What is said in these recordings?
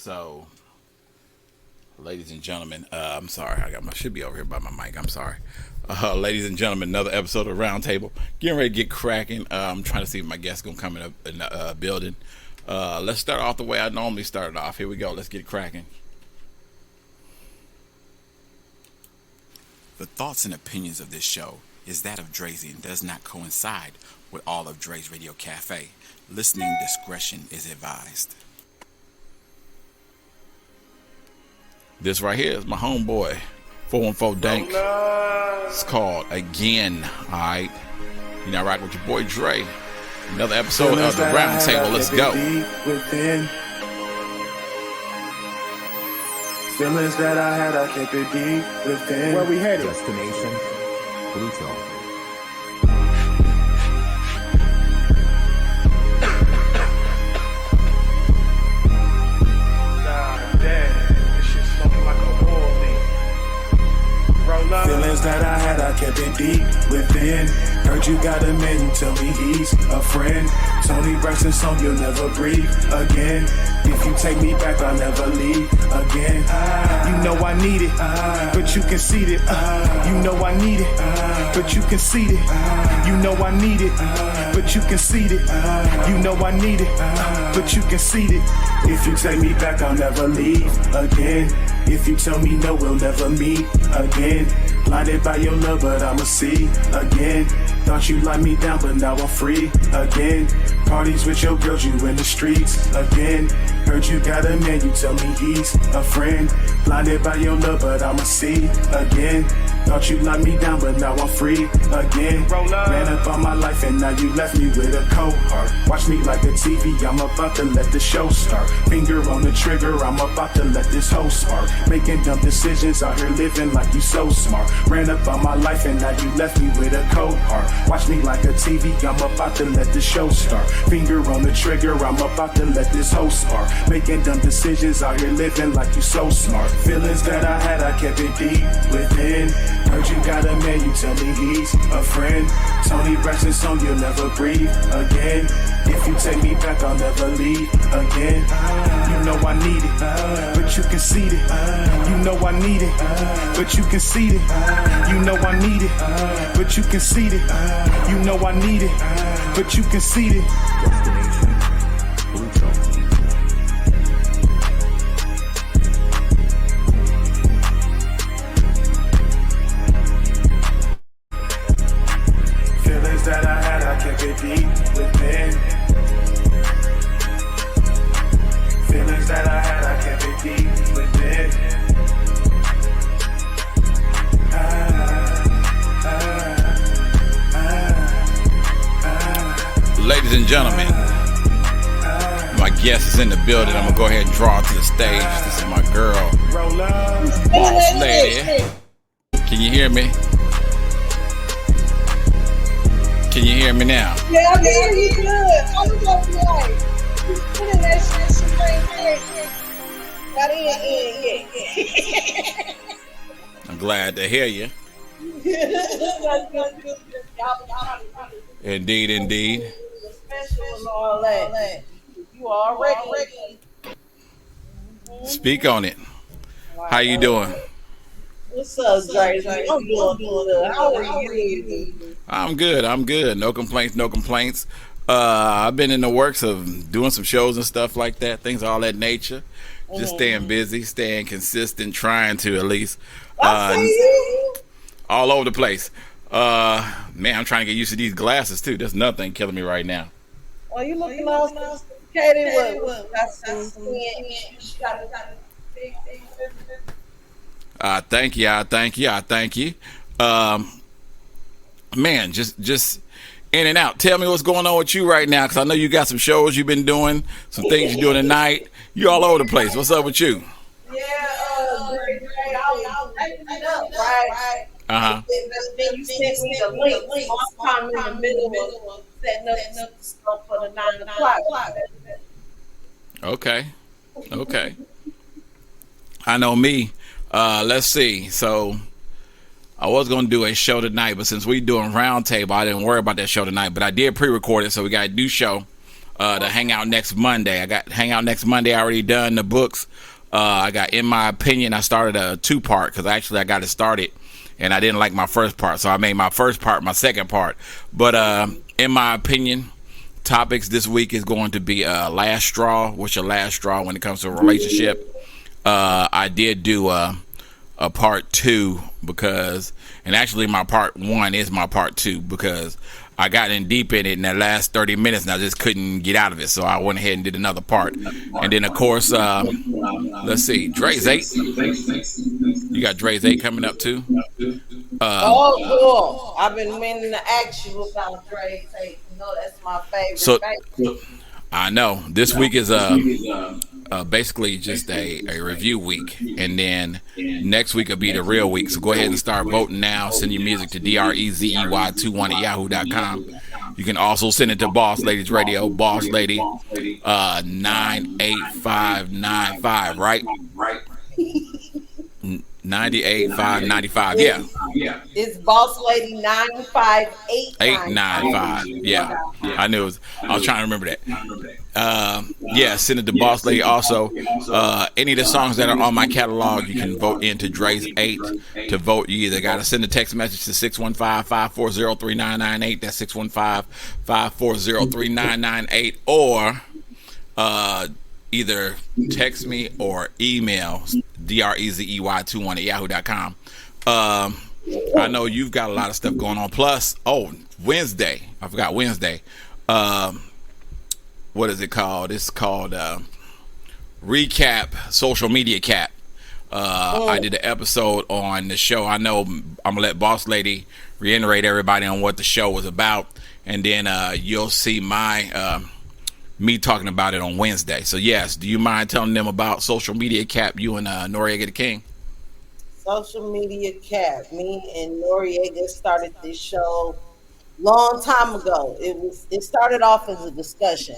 So, ladies and gentlemen, I'm sorry, should be over here by my mic. I'm sorry, ladies and gentlemen, another episode of Roundtable. Getting ready to get cracking. I'm trying to see if my guest's gonna come in the building. Let's start off the way I normally start off. Here we go. Let's get cracking. The thoughts and opinions of this show is that of Drazy and does not coincide with all of Dre's Radio Cafe. Listening discretion is advised. This right here is my homeboy, 414 Dank. It's called Again, alright? You know, rock with your boy Dre. Another episode of the Roundtable. Let's go. Feelings that I had, I kept it deep within. Where we headed? Destination Pluto. God damn, this shit's smoking like a whirlwind. Roll up. Feelings that I had, I kept it deep within. Heard you got a man, you tell me he's a friend. Tony Braxton song, you'll never breathe again. If you take me back, I'll never leave again. You know I need it, but you concede it. You know I need it, but you concede it. You know I need it, but you concede it. You know I need it, but you concede it. If you take me back, I'll never leave again. If you tell me no, we'll never meet again. Blinded by your love, but I'ma see again. Thought you let me down, but now I'm free again. Parties with your girls, you in the streets again. Heard you got a man, you tell me he's a friend. Blinded by your love, but I'ma see again. Thought you locked me down, but now I'm free again. Ran up on my life and now you left me with a cold heart. Watch me like a TV, I'm about to let the show start. Finger on the trigger, I'm about to let this hoe spark. Making dumb decisions, out here living like you so smart. Ran up on my life and now you left me with a cold heart. Watch me like a TV, I'm about to let the show start. Finger on the trigger, I'm about to let this hoe spark. Making dumb decisions, out here living like you so smart. Feelings that I had, I kept it deep within. Heard you got a man, you tell me he's a friend. Tony Braxton song, you'll never breathe again. If you take me back, I'll never leave again. You know I need it, but you concede it. You know I need it, but you concede it. You know I need it, but you concede it. You know I need it, but you concede it. Destination Pluto. Feelings that I had, I kept it deep within. Feelings that I had, I kept it deep within. Ladies and gentlemen, my guest is in the building. I'm gonna go ahead and draw her to the stage. This is my girl, Roll up. Boss Lady. Can you hear me? Can you hear me now? Yeah, I hear you good. I was gonna be like, you put in that shit, she got in. I'm glad to hear you. Indeed, indeed. All that. You already. Speak on it. How you doing? What's up, Drazy? I'm doing good. How are you? I'm good. No complaints. I've been in the works of doing some shows and stuff like that, things of all that nature. Just staying busy, staying consistent, trying to at least all over the place. Man, I'm trying to get used to these glasses too. There's nothing killing me right now. Well, you looking all sophisticated. Thank you. Man, just in and out. Tell me what's going on with you right now, because I know you got some shows you've been doing, some things you're doing tonight. You all over the place. What's up with you? Yeah, Dre, I was writing it up, right? Uh-huh. Then you sent me the link. I'm in the middle of setting up stuff for the 9 o'clock. Okay. I know me. Let's see. So I was going to do a show tonight, but since we're doing Roundtable, I didn't worry about that show tonight. But I did pre-record it, so we got a new show the Hangout Next Monday. I got Hangout Next Monday already done, the books. I got In My Opinion. I started a 2-part because actually I got it started and I didn't like my first part, so I made my first part my second part. But In My Opinion, topics this week is going to be last straw. What's your last straw when it comes to a relationship? I did do a part 2 because, and actually my part 1 is my part 2 because I got in deep in it in the last 30 minutes and I just couldn't get out of it. So I went ahead and did another part. And then, of course, let's see, Dre's 8. You got Dre's 8 coming up, too. Cool. I've been meaning to ask you about Dre's 8. You know, that's my favorite. So, I know. This week is basically just a review week. And then next week will be the real week. So go ahead and start voting now. Send your music to DREZEY21 at yahoo.com. You can also send it to Boss Ladies Radio, Boss Lady 98595, right? 98595, yeah. It's Boss Lady 95895. Yeah. I knew it was, I was trying to remember that. Yeah, send it to Boss Lady. Also, any of the songs that are on my catalog, you can vote into Dre's 8. To vote, you either got to send a text message to 615-540-3998. That's 615-540-3998. Or either text me or email DREZEY21 at yahoo.com. I know you've got a lot of stuff going on. Plus, Wednesday. I forgot Wednesday. What is it called? It's called Recap Social Media Cap. I did an episode on the show. I know I'm going to let Boss Lady reiterate everybody on what the show was about. And then you'll see my me talking about it on Wednesday. So, yes, do you mind telling them about Social Media Cap, you and Noriega the King? Social Media Cap. Me and Noriega started this show long time ago. It started off as a discussion.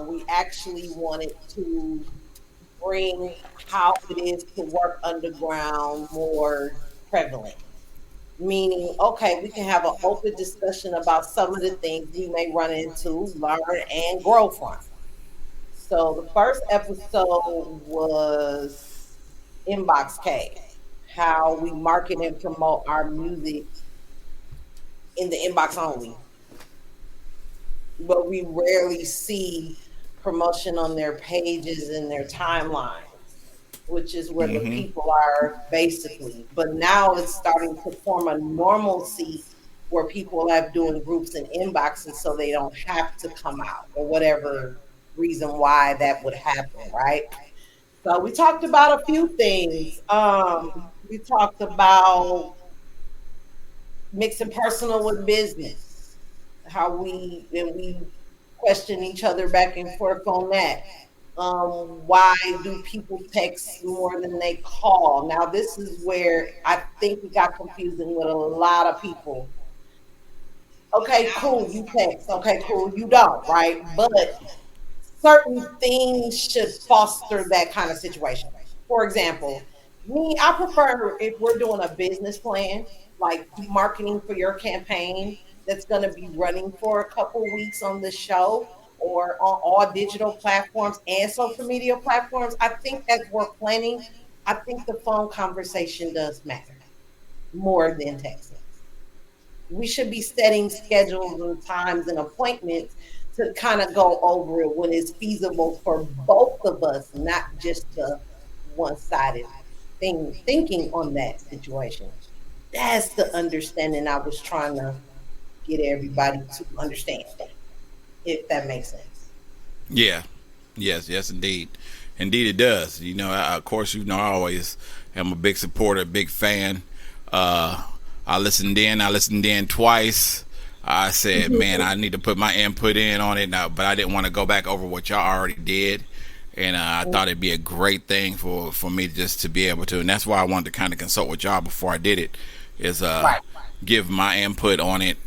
We actually wanted to bring how it is to work underground more prevalent. Meaning, okay, we can have an open discussion about some of the things we may run into, learn, and grow from. So the first episode was Inbox K, how we market and promote our music in the inbox only. But we rarely see promotion on their pages and their timelines, which is where the people are basically. But now it's starting to form a normalcy where people have doing groups and inboxes so they don't have to come out or whatever reason why that would happen, right? So we talked about a few things. We talked about mixing personal with business, how we question each other back and forth on that. Why do people text more than they call? Now, this is where I think it got confusing with a lot of people. Okay, cool, you text. Okay, cool, you don't, right? But certain things should foster that kind of situation. For example, I prefer if we're doing a business plan, like marketing for your campaign that's going to be running for a couple weeks on the show, or on all digital platforms and social media platforms. I think as we're planning, I think the phone conversation does matter more than texting. We should be setting schedules and times and appointments to kind of go over it when it's feasible for both of us, not just the one-sided thinking on that situation. That's the understanding I was trying to get everybody to understand, if that makes sense. Yeah. Yes, indeed. Indeed it does. You know, of course, I always am a big supporter, big fan. I listened in twice. I said, man, I need to put my input in on it now, but I didn't want to go back over what y'all already did. And I thought it'd be a great thing for me just to be able to, and that's why I wanted to kind of consult with y'all before I did it, is give my input on it,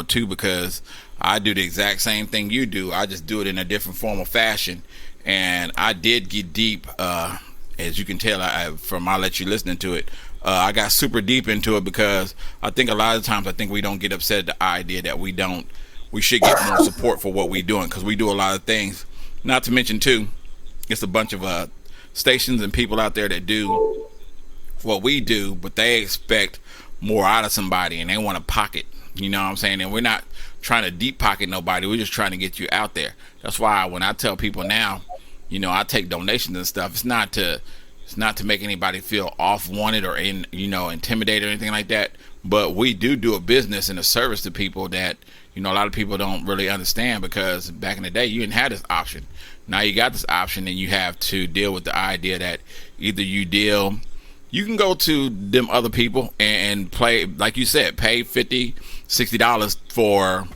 too, because I do the exact same thing you do. I just do it in a different form of fashion. And I did get deep, as you can tell from I let you listening to it. I got super deep into it because I think a lot of times we don't get upset at the idea that we don't we should get more support for what we're doing, because we do a lot of things. Not to mention too, it's a bunch of stations and people out there that do what we do, but they expect more out of somebody and they want to pocket. You know what I'm saying? And we're not trying to deep pocket nobody. We're just trying to get you out there. That's why when I tell people now, you know, I take donations and stuff. It's not to make anybody feel off wanted or intimidated or anything like that. But we do a business and a service to people that, you know, a lot of people don't really understand, because back in the day you didn't have this option. Now you got this option, and you have to deal with the idea that either you can go to them other people and play, like you said, pay $50, $60 for,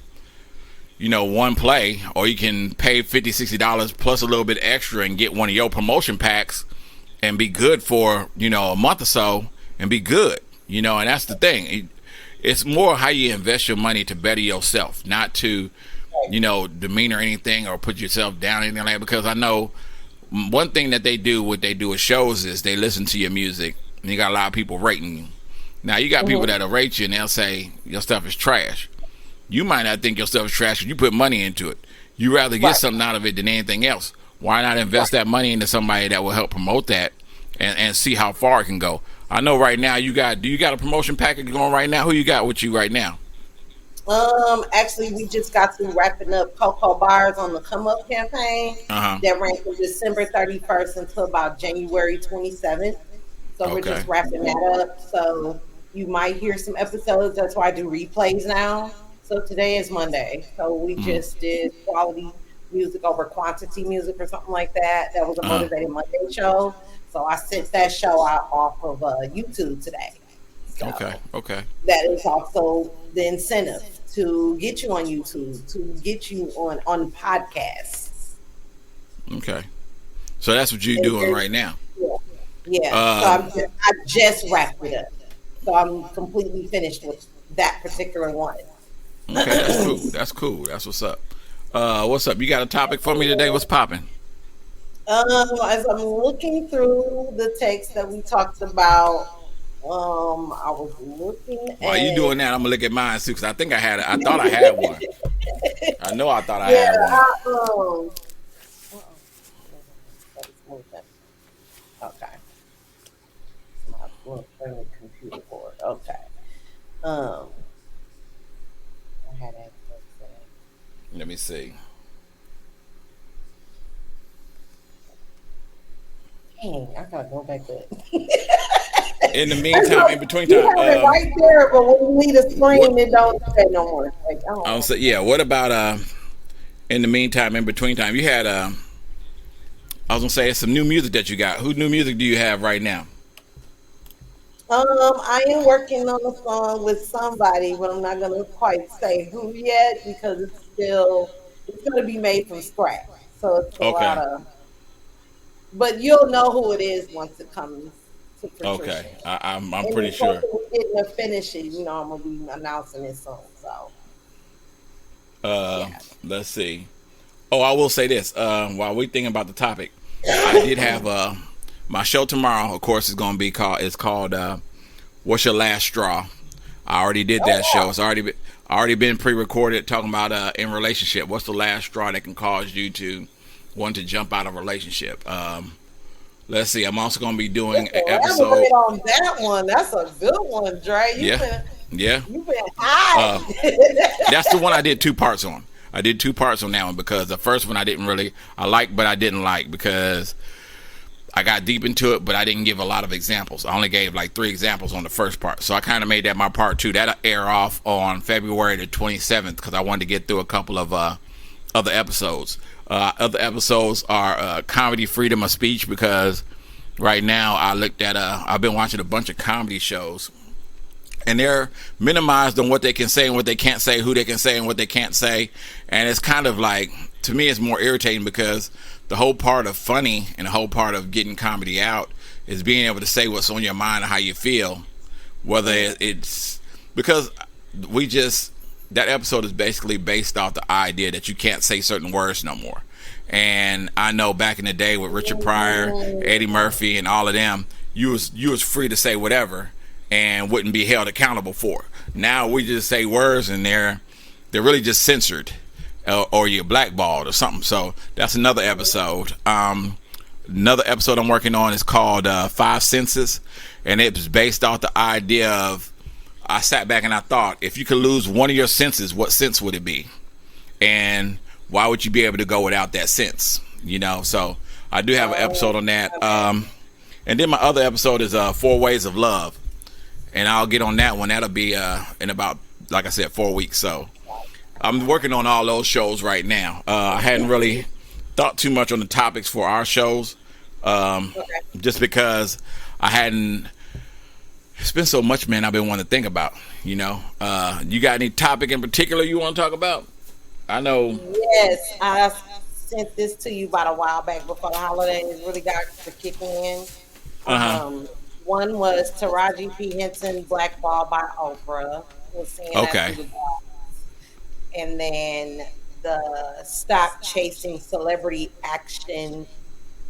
you know, one play, or you can pay $50, $60 plus a little bit extra and get one of your promotion packs and be good for, you know, a month or so and be good, you know. And that's the thing. It's more how you invest your money to better yourself, not to, you know, demean or anything or put yourself down or anything like that. Because I know one thing that they do, what they do with shows, is they listen to your music, and you got a lot of people rating you. Now you got people that'll rate you and they'll say your stuff is trash. You might not think your stuff is trash because you put money into it. You rather get something out of it than anything else. Why not invest that money into somebody that will help promote that and see how far it can go? I know right now do you got a promotion package going right now? Who you got with you right now? Actually, we just got through wrapping up Cocoa Bars on the Come Up campaign that ran from December 31st until about January 27th. So we're just wrapping that up. So you might hear some episodes. That's why I do replays now. So today is Monday. So we just did quality music over quantity music or something like that. That was a Motivated Monday show. So I sent that show out off of YouTube today. So Okay. That is also the incentive to get you on YouTube, to get you on podcasts. Okay. So that's what you're doing right now. Yeah. So I just wrapped it up. So I'm completely finished with that particular one. Okay, that's cool. That's what's up. What's up? You got a topic for me today? What's popping? As I'm looking through the text that we talked about, I was looking at... While you doing that, I'm gonna look at mine too, because I think I thought I had one. I know I thought I had one. Okay. My computer board. Okay. I had that. Let me see. Dang, I gotta go back to In the meantime, in between time, you have it right there, but when you need a screen, it don't say no more. Like, I'm saying, yeah. What about in the meantime, in between time, you had I was gonna say some new music that you got. Who new music do you have right now? I am working on a song with somebody, but I'm not gonna quite say who yet because it's gonna be made from scratch. So it's a lot of, but you'll know who it is once it comes to fruition. Okay, I'm pretty sure. Getting to finish it, you know, I'm gonna be announcing it soon. So, let's see. Oh, I will say this. While we're thinking about the topic, I did have my show tomorrow. Of course, is going to be called "What's Your Last Straw." I already did that show. It's already been pre-recorded, talking about in relationship. What's the last straw that can cause you to want to jump out of a relationship? Let's see. I'm also going to be doing an episode on that one. That's a good one, Dre. You've been high. That's the one I did 2 parts on. I did 2 parts on that one because the first one I liked, but I didn't like because I got deep into it, but I didn't give a lot of examples. I only gave like 3 examples on the first part. So I kind of made that my part 2. That'll air off on February the 27th because I wanted to get through a couple of other episodes. Other episodes are comedy freedom of speech, because right now I've been watching a bunch of comedy shows, and they're minimized on what they can say and what they can't say, who they can say and what they can't say. And it's kind of like, to me, it's more irritating because the whole part of funny and the whole part of getting comedy out is being able to say what's on your mind and how you feel, whether it's because that episode is basically based off the idea that you can't say certain words no more. And I know back in the day with Richard Pryor, Eddie Murphy, and all of them, you was free to say whatever and wouldn't be held accountable for. Now we just say words and they're they're really just censored, or you're blackballed or something. So that's another episode. Another episode I'm working on is called Five Senses, and it's based off the idea of, I sat back and I thought, if you could lose one of your senses, what sense would it be? And why would you be able to go without that sense? You know, so I do have an episode on that. And then my other episode is 4 Ways of Love, and I'll get on that one. That'll be in about, like I said, 4 weeks. So I'm working on all those shows right now. I hadn't really thought too much on the topics for our shows, just because I hadn't. It's been so much, man, I've been wanting to think about. You know, you got any topic in particular you want to talk about? I know. Yes, I sent this to you about a while back before the holidays really got to kicking in. One was Taraji P. Henson blackballed by Oprah. Was saying that Okay. to the boss. And then the Stop Chasing Celebrity Action,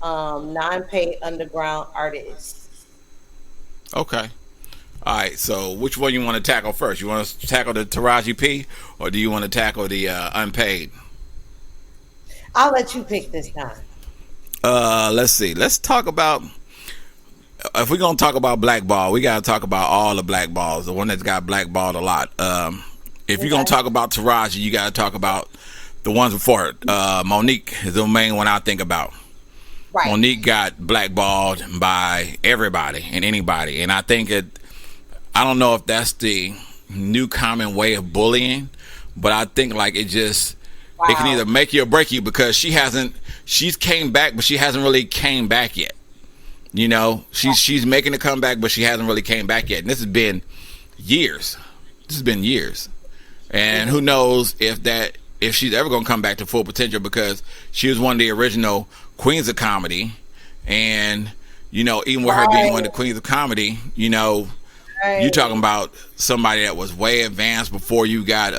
non-paid underground artists. Okay. All right. So which one you want to tackle first? You want to tackle the Taraji P, or do you want to tackle the unpaid? I'll let you pick this time. Let's see. Let's talk about, if we're gonna talk about blackball, we gotta talk about all the blackballs. The one that's got blackballed a lot. If you're gonna talk about Taraji, you gotta talk about the ones before it. Monique is the main one I think about. Right. Monique got blackballed by everybody and anybody, and I think I don't know if that's the new common way of bullying, but I think like it can either make you or break you, because she's came back, but she hasn't really came back yet. You know, she's making a comeback, but she hasn't really came back yet. And this has been years. And who knows if she's ever going to come back to full potential, because she was one of the original queens of comedy. And, you know, even with her being one of the queens of comedy, you know, you're talking about somebody that was way advanced before you got,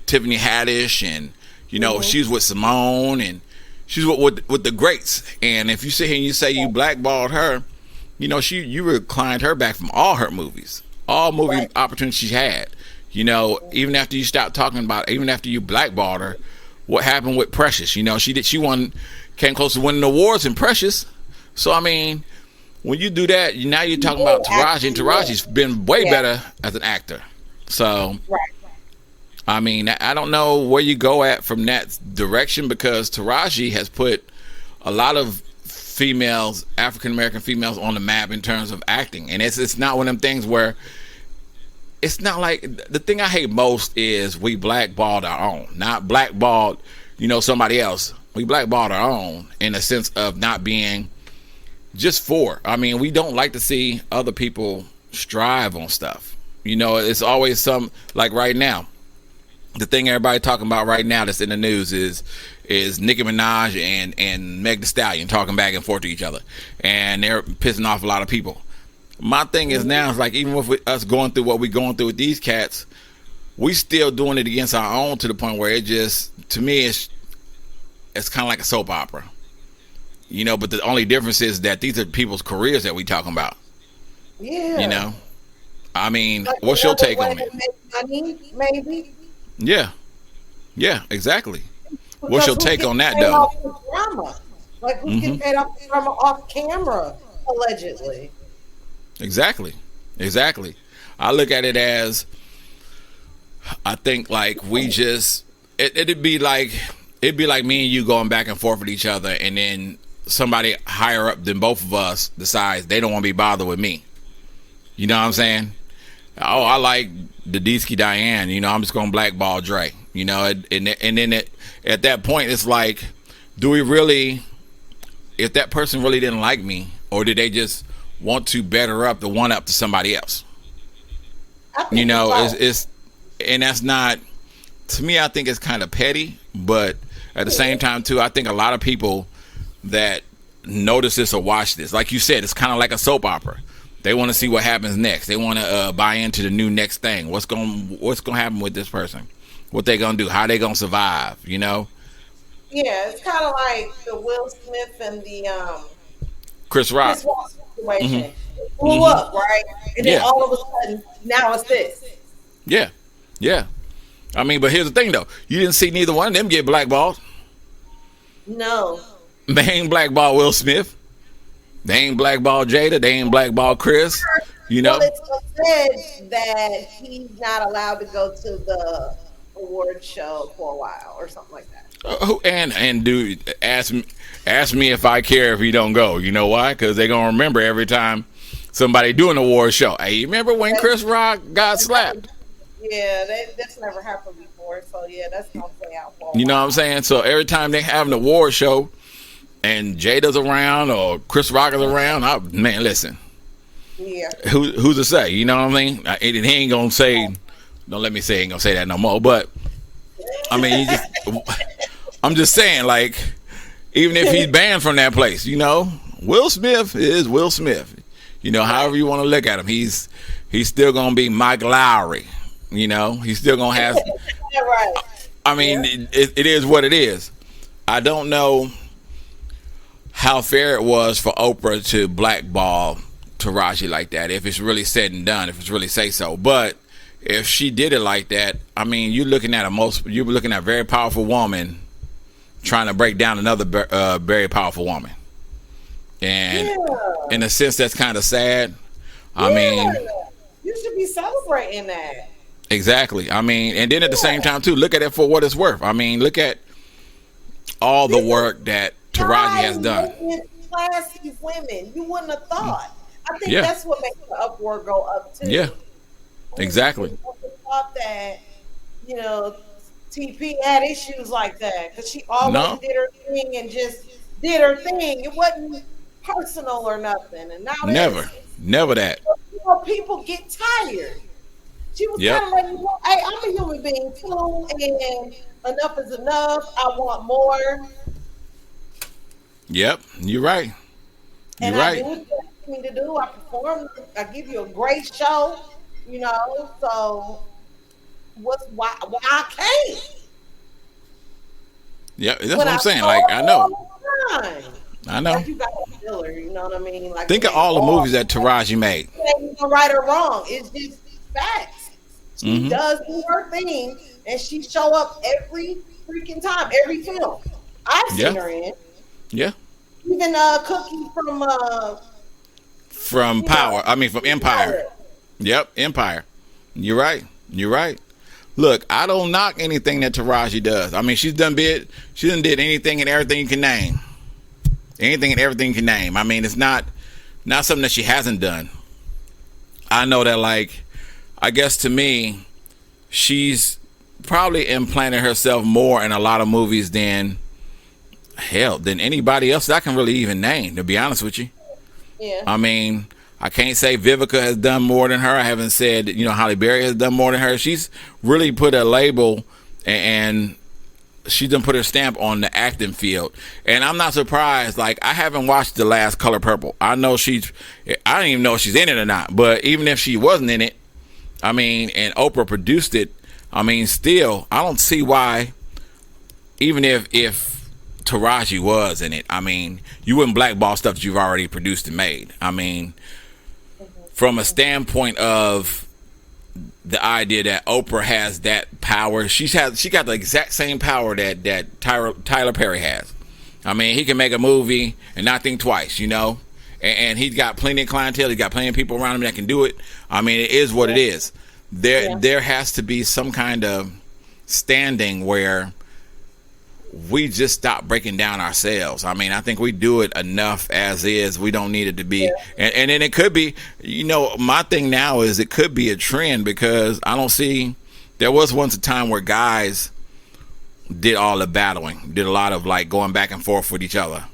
Tiffany Haddish, and, you know, she's with Simone, and she's with the greats. And if you sit here and you say you blackballed her, you know, you reclined her back from all her movies, all movie opportunities she had. You know, even after you stopped talking about it, even after you blackballed her, what happened with Precious? You know, she came close to winning awards in Precious. So I mean, when you do that, now you're talking about Taraji, and Taraji's been way better as an actor. So I mean, I don't know where you go at from that direction, because Taraji has put a lot of females, African American females, on the map in terms of acting. And it's not one of them things where it's not like, the thing I hate most is we blackballed our own, not blackballed, you know, somebody else. We blackballed our own in a sense of not being just for. I mean, we don't like to see other people strive on stuff. You know, it's always some, like right now, the thing everybody talking about right now that's in the news is Nicki Minaj and Meg Thee Stallion talking back and forth to each other, and they're pissing off a lot of people. My thing is now, it's like, even with us going through what we're going through with these cats, we still doing it against our own, to the point where it just, to me, it's kind of like a soap opera, you know. But the only difference is that these are people's careers that we talking about. Yeah. You know, I mean, what's your take on it? Money, maybe. Yeah, exactly. Because What's your take on that, though? Drama? Like, who's getting paid off the drama off camera, allegedly? Exactly. I look at it as, I think like we just, it'd be like me and you going back and forth with each other, and then somebody higher up than both of us decides they don't want to be bothered with me. You know what I'm saying? Oh, I like the Deesky Diane, you know, I'm just gonna blackball Dre, you know. And then at that point, it's like, do we really, if that person really didn't like me, or did they just want to better up the one up to somebody else? You know, it's and that's not, to me, I think it's kind of petty. But at the same time too, I think a lot of people that notice this or watch this, like you said, it's kind of like a soap opera. They want to see what happens next. They want to buy into the new next thing. What's going to happen with this person? What they gonna do? How they gonna survive? You know? Yeah, it's kind of like the Will Smith and the Chris Rock situation. It blew up, right? And then all of a sudden, now it's this. Yeah, Yeah. I mean, but here's the thing though. You didn't see neither one of them get blackballed. No. They ain't blackballed Will Smith. They ain't blackballed Jada. They ain't blackballed Chris. You know. Well, it's said that he's not allowed to go to the award show for a while or something like that. And dude, ask me if I care if he don't go. You know why? Because they gonna remember every time somebody do an award show. Hey, you remember when Chris Rock got slapped? Yeah, that's never happened before. So yeah, that's gonna play out for a You know while. what I'm saying? So every time they have an award show and Jada's around or Chris Rock is around, man, listen. Yeah. Who's to say? You know what I mean? And he ain't gonna say. Don't let me say he ain't gonna say that no more. But I mean, I'm just saying, like, even if he's banned from that place, you know, Will Smith is Will Smith. You know, however you want to look at him, he's still gonna be Mike Lowry. You know, he's still gonna have. Right. I mean, it is what it is. I don't know how fair it was for Oprah to blackball Taraji like that, if it's really said and done, if it's really say so. But if she did it like that, I mean, you're looking at a very powerful woman trying to break down another very powerful woman, and in a sense, that's kind of sad. I mean, you should be celebrating that. Exactly. I mean, and then at the same time too, look at it for what it's worth. I mean, look at all the work that Taraji has done. Classy women, you wouldn't have thought. I think that's what makes the uproar go up too. Yeah, exactly. I thought that, you know, TP had issues like that because she always did her thing and just did her thing. It wasn't personal or nothing. And now never that. You know, people get tired. She was kind of like, hey, I'm a human being too, and enough is enough. I want more. Yep, you're right. You're right. I do what you ask me to do. I perform. I give you a great show. You know, so why I can't? Yeah, that's what I'm saying. Like, I know. Like, you got a filler, you know what I mean? Like, think of all the movies that Taraji made. It ain't right or wrong. It's just facts. She does do her thing, and she show up every freaking time, every film I've seen her in. Yeah. Even Cookie from Power. I mean, from Empire. Yep, Empire. You're right. You're right. Look, I don't knock anything that Taraji does. I mean, she done did anything and everything you can name. Anything and everything you can name. I mean, it's not something that she hasn't done. I know that, like, I guess to me, she's probably implanted herself more in a lot of movies than anybody else that I can really even name, to be honest with you. Yeah. I mean, I can't say Vivica has done more than her. I haven't said, you know, Halle Berry has done more than her. She's really put a label and she done put her stamp on the acting field. And I'm not surprised. Like, I haven't watched the last Color Purple. I don't even know if she's in it or not. But even if she wasn't in it, I mean, and Oprah produced it, I mean, still, I don't see why, even if Taraji was in it, I mean, you wouldn't blackball stuff that you've already produced and made. I mean, from a standpoint of the idea that Oprah has that power, she got the exact same power that Tyler Perry has. I mean, he can make a movie and not think twice, you know, and he's got plenty of clientele. He's got plenty of people around him that can do it. I mean, it is what it is. There has to be some kind of standing where we just stop breaking down ourselves. I mean, I think we do it enough as is. We don't need it to be. And then it could be, you know, my thing now is it could be a trend because I don't see, there was once a time where guys did all the battling, did a lot of like going back and forth with each other.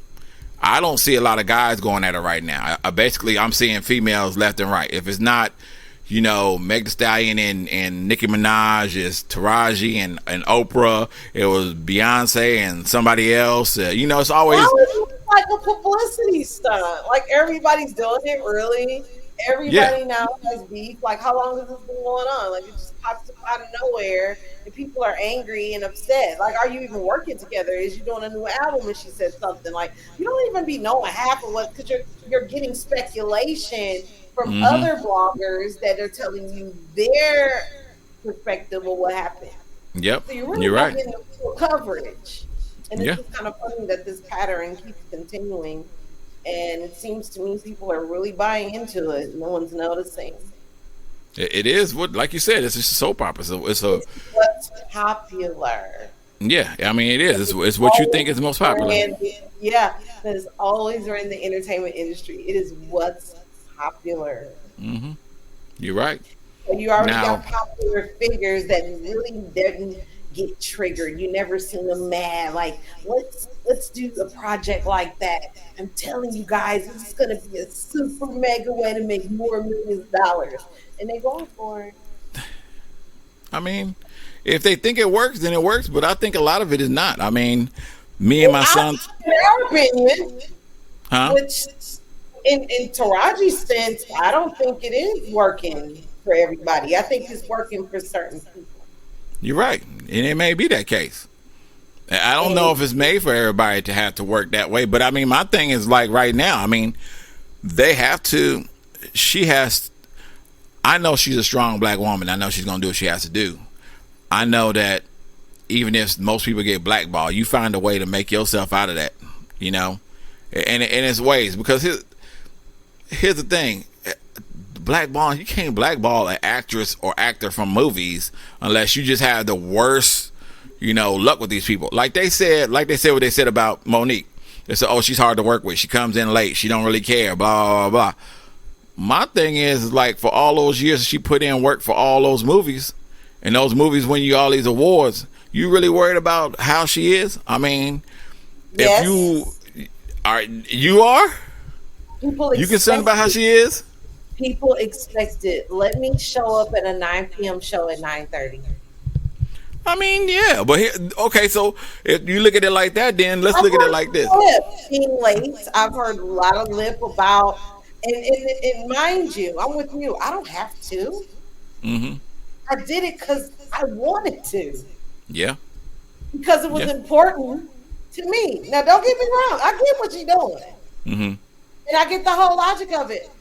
I don't see a lot of guys going at it right now. Basically, I'm seeing females left and right. If it's not, you know, Meg Thee Stallion and Nicki Minaj, is Taraji and Oprah. It was Beyonce and somebody else. You know, it's always like a publicity stunt. Like, everybody's doing it, really. Everybody now has beef. Like, how long has this been going on? Like, it just pops up out of nowhere, and people are angry and upset. Like, are you even working together? Is you doing a new album? And she said something like, you don't even be knowing half of what, because you're getting speculation from other bloggers that are telling you their perspective of what happened. Yep, So you're really you're not right. getting the full coverage. And it's Yeah. just kind of funny that this pattern keeps continuing. And it seems to me people are really buying into it. No one's noticing. It is what, like you said, it's just a soap opera. So it's a, What's popular? yeah. I mean, it is. It's what you think is most popular. Yeah, there's always in the entertainment industry. It is what's popular. You're right. So you already Now- got popular figures that really didn't get triggered. You never seen them mad. Like, let's do a project like that. I'm telling you guys, this is gonna be a super mega way to make more millions of dollars. And they going for it. I mean, if they think it works, then it works. But I think a lot of it is not. I mean, me and my son, In our opinion, huh? which in Taraji's sense, I don't think it is working for everybody. I think it's working for certain people. You're right, and it may be that case. I don't know if it's made for everybody to have to work that way, but I mean, my thing is like right now. I mean, they have to. She has. I know she's a strong black woman. I know she's gonna do what she has to do. I know that even if most people get blackballed, you find a way to make yourself out of that. You know, and in its ways, because here's the thing. Blackball, you can't blackball an actress or actor from movies unless you just have the worst, luck with these people. Like they said what they said about Monique. They said, "Oh, she's hard to work with. She comes in late. She don't really care." Blah blah blah. My thing is, like, for all those years she put in work for all those movies, and those movies win you all these awards. You really worried about how she is? I mean, Yes. if you are People you concerned about how she is? People expect it. Let me show up at a 9 p.m. show at 9:30. I mean, yeah, but okay. So if you look at it like that, then let's look at it like this. Being late, I've heard a lot of lip about, and mind you, I'm with you. I don't have to. I did it because I wanted to, Yeah, because it was Yeah. important to me. Now, don't get me wrong. I get what you're doing, and I get the whole logic of it.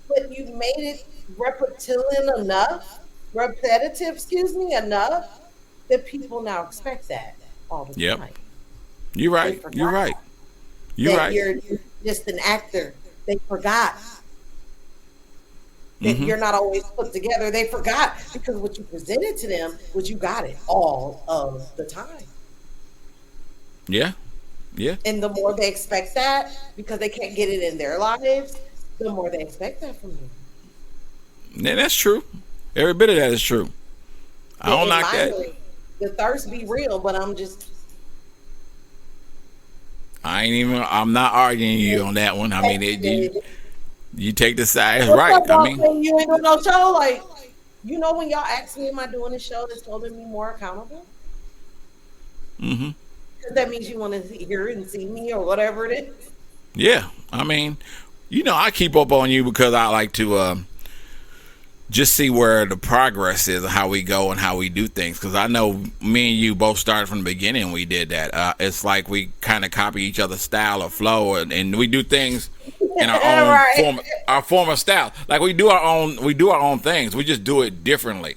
But you made it repetitive enough that people now expect that all the Yep. time. you're right. They forgot You're right. You're that right. you're just an actor. They forgot that Mm-hmm. you're not always put together. They forgot because what you presented to them was you got it all of the time. Yeah, yeah. And the more they expect that, because they can't get it in their lives, the more they expect that from you. Yeah, that's true. Every bit of that is true. I don't In knock my that. way, the thirst be real, but I'm not arguing you on that one. I mean, you take the side. It's What's right. up, I dog, mean, saying you ain't doing no show? Like, when y'all ask me, am I doing a show that's holding me more accountable? Because that means you want to hear and see me or whatever it is. yeah. I mean, I keep up on you because I like to just see where the progress is and how we go and how we do things. Because I know me and you both started from the beginning. We did that. It's like we kind of copy each other's style or flow, and we do things in our own Right. form of style. Like we do our own things. We just do it differently.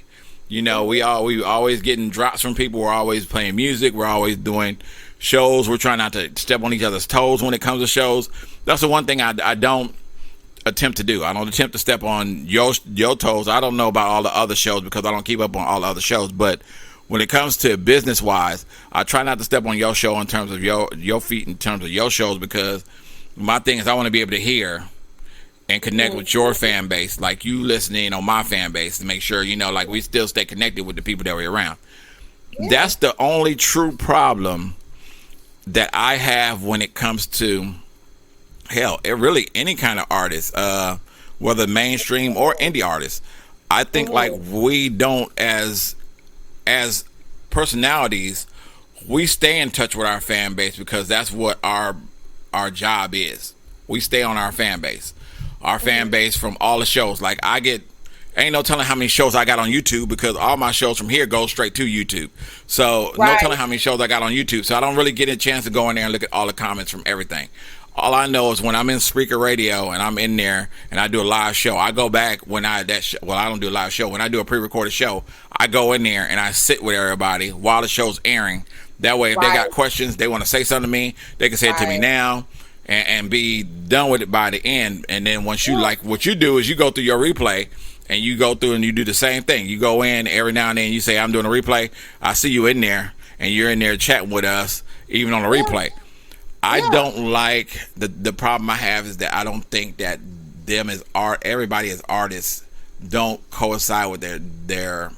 We always getting drops from people. We're always playing music. We're always doing shows. We're trying not to step on each other's toes when it comes to shows. That's the one thing I don't attempt to do. I don't attempt to step on your toes. I don't know about all the other shows because I don't keep up on all the other shows. But when it comes to business wise, I try not to step on your show in terms of your feet in terms of your shows, because my thing is I want to be able to hear and connect with your fan base, like you listening on my fan base, to make sure like we still stay connected with the people that we're around. That's the only true problem that I have when it comes to really any kind of artist, whether mainstream or indie artists. I think like we don't, as personalities, we stay in touch with our fan base because that's what our job is. We stay on our fan base. Our fan base from all the shows. Like ain't no telling how many shows I got on YouTube, because all my shows from here go straight to YouTube. So no Right. telling how many shows I got on YouTube. So I don't really get a chance to go in there and look at all the comments from everything. All I know is when I'm in Spreaker Radio and I'm in there and I do a live show, I go back when I don't do a live show. When I do a pre-recorded show, I go in there and I sit with everybody while the show's airing. That way, if they got questions, they want to say something to me, they can say it to me now and be done with it by the end. And then once you like, what you do is you go through your replay and you go through and you do the same thing. You go in every now and then, you say, I'm doing a replay. I see you in there and you're in there chatting with us, even on a replay. I don't like the problem I have is that I don't think that them as everybody as artists don't coincide with their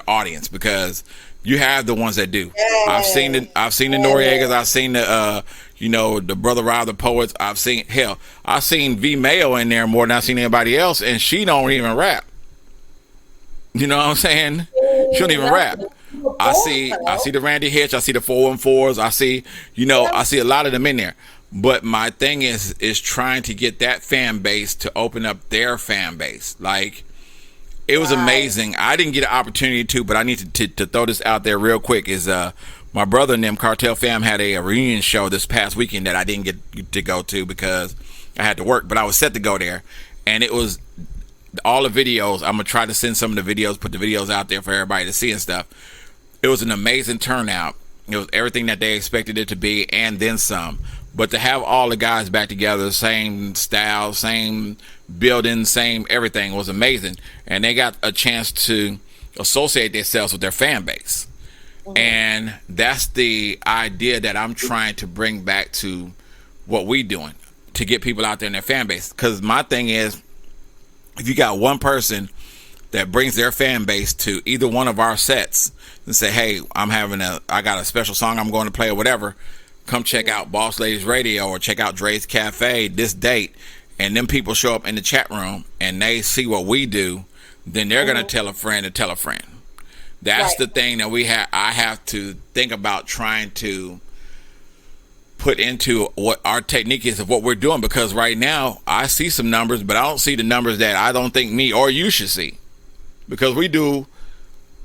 audience, because you have the ones that do. I've seen the Noriegas, I've seen the Brother Rob the Poets. I've seen V Mayo in there more than I've seen anybody else, and she don't even rap. You know what I'm saying? She don't even rap. I see the Randy Hitch, I see the 414s, I see a lot of them in there. But my thing is trying to get that fan base to open up their fan base. Like, it was amazing. I didn't get an opportunity to, but I need to throw this out there real quick. Is my brother and them Cartel Fam had a reunion show this past weekend that I didn't get to go to because I had to work, but I was set to go there, and it was all the videos. I'm gonna try to send some of the videos, put the videos out there for everybody to see and stuff. It was an amazing turnout. It was everything that they expected it to be and then some. But to have all the guys back together, same style, same building, same everything, was amazing. And they got a chance to associate themselves with their fan base. And that's the idea that I'm trying to bring back to what we doing, to get people out there in their fan base. Because my thing is, if you got one person that brings their fan base to either one of our sets and say, hey, I got a special song I'm going to play or whatever, come check out Boss Ladies Radio or check out Dre's Cafe this date, and then people show up in the chat room and they see what we do, then they're going to tell a friend to tell a friend. That's the thing that I have to think about trying to put into what our technique is of what we're doing, because right now I see some numbers, but I don't see the numbers that I don't think me or you should see, because we do,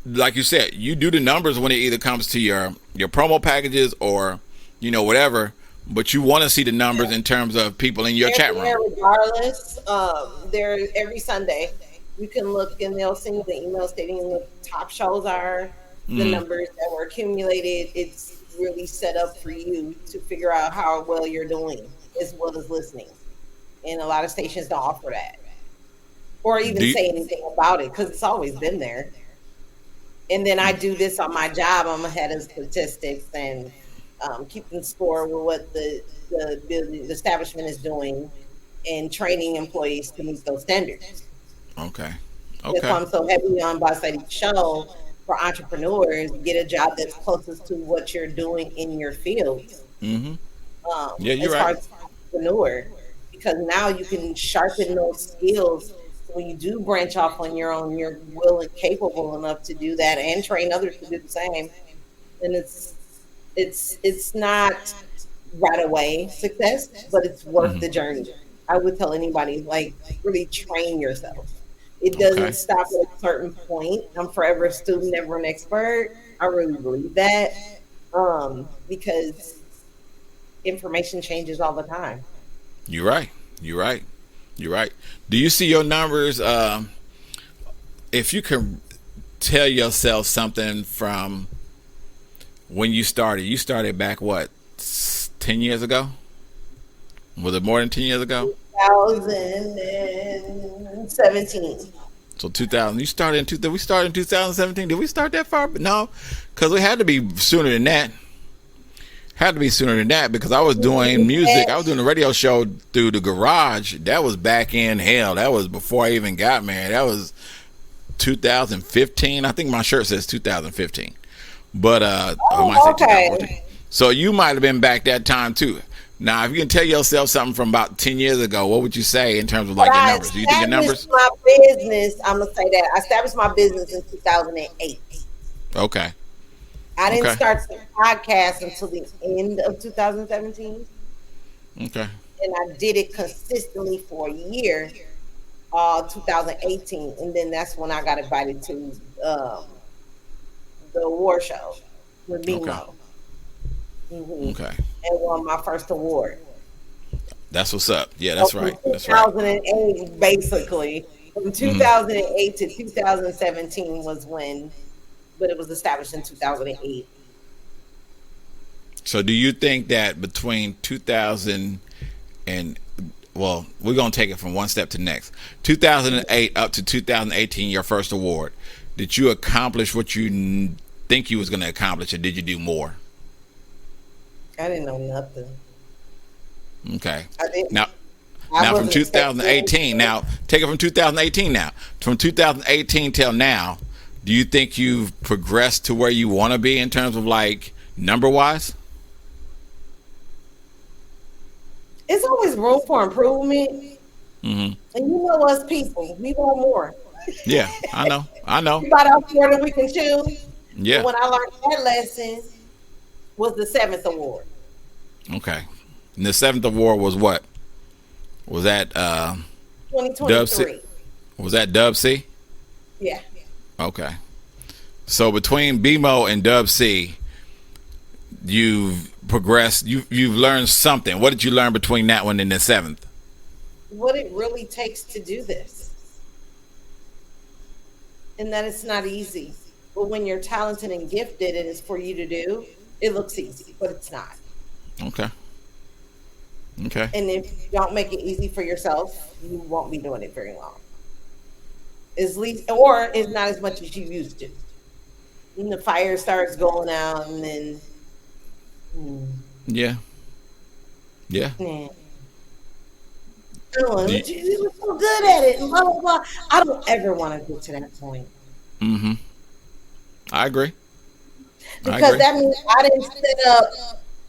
like you said, you do the numbers when it either comes to your promo packages or whatever, but you want to see the numbers in terms of people in your chat room. Regardless, they're every Sunday. You can look and they'll send you the email stating what top shows are, the numbers that were accumulated. It's really set up for you to figure out how well you're doing as well as listening. And a lot of stations don't offer that, or even say anything about it, because it's always been there. And then I do this on my job. I'm ahead of statistics and keeping score with what the establishment is doing and training employees to meet those standards. Okay. That's why I'm so heavy on Boss Lady Show for entrepreneurs. Get a job that's closest to what you're doing in your field. Mm-hmm. You're right. As entrepreneur, because now you can sharpen those skills. When you do branch off on your own, you're willing, capable enough to do that and train others to do the same. And it's not right away success, but it's worth the journey. I would tell anybody, like, really train yourself. It doesn't stop at a certain point. I'm forever a student, never an expert. I really believe that, because information changes all the time. You're right. Do you see your numbers? If you can tell yourself something from when you started back, what, 10 years ago? Was it more than 10 years ago? 2017. So 2000. We started in 2017. Did we start that far? No, because we had to be sooner than that. Because I was doing music. I was doing a radio show through the garage. That was back in hell. That was before I even got married. That was 2015. I think my shirt says 2015. But I might say 2014. So you might have been back that time too. Now, if you can tell yourself something from about 10 years ago, what would you say in terms of like your numbers? Do you think your numbers? My business, I'm going to say that. I established my business in 2008. Okay. I didn't start the podcast until the end of 2017. Okay. And I did it consistently for a year, 2018. And then that's when I got invited to the award show with BMO. Okay. And won my first award. That's what's up. Yeah, that's From right. That's right. 2008, basically. From 2008 to 2017 was when, but it was established in 2008. So do you think that between 2000 and, well, we're going to take it from one step to next. 2008 up to 2018, your first award. Did you accomplish what you think you was going to accomplish, or did you do more? I didn't know nothing. Okay. I didn't. Now from wasn't 2018, expecting- now take it from 2018 now. From 2018 till now, do you think you've progressed to where you want to be in terms of like number-wise? It's always room for improvement. Mm-hmm. And you know us people, we want more. Yeah, I know. We got out more than we can chew. Yeah. When I learned that lesson was the 7th award. Okay. And the 7th award was what? Was that 2023. Was that Dub C? Yeah. Okay. So between BMO and Dub C, you've progressed. You've learned something. What did you learn between that one and the 7th? What it really takes to do this. And that it's not easy. But when you're talented and gifted and it's for you to do, it looks easy, but it's not. Okay. Okay. And if you don't make it easy for yourself, you won't be doing it very long. It's least, or it's not as much as you used to. And the fire starts going out, and then Yeah. Yeah. oh, but you were so good at it, and blah blah blah. I don't ever want to get to that point Mm-hmm. I agree. because that means I didn't set up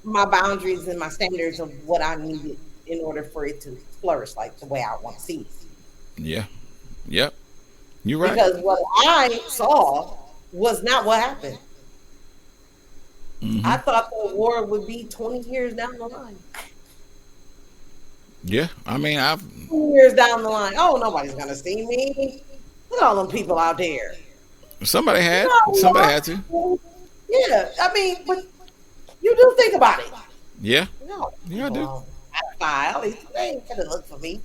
my boundaries and my standards of what I needed in order for it to flourish like the way I want to see it. Yeah. Yep. You're right. Because what I saw was not what happened. Mm-hmm. I thought the award would be 20 years down the line. Yeah. I mean, 20 years down the line. Oh, nobody's going to see me. Look at all them people out there. somebody had to. Yeah. I mean, but you do think about it. Yeah. No. Yeah, I do. Well, that's fine. At least they ain't going to look for me.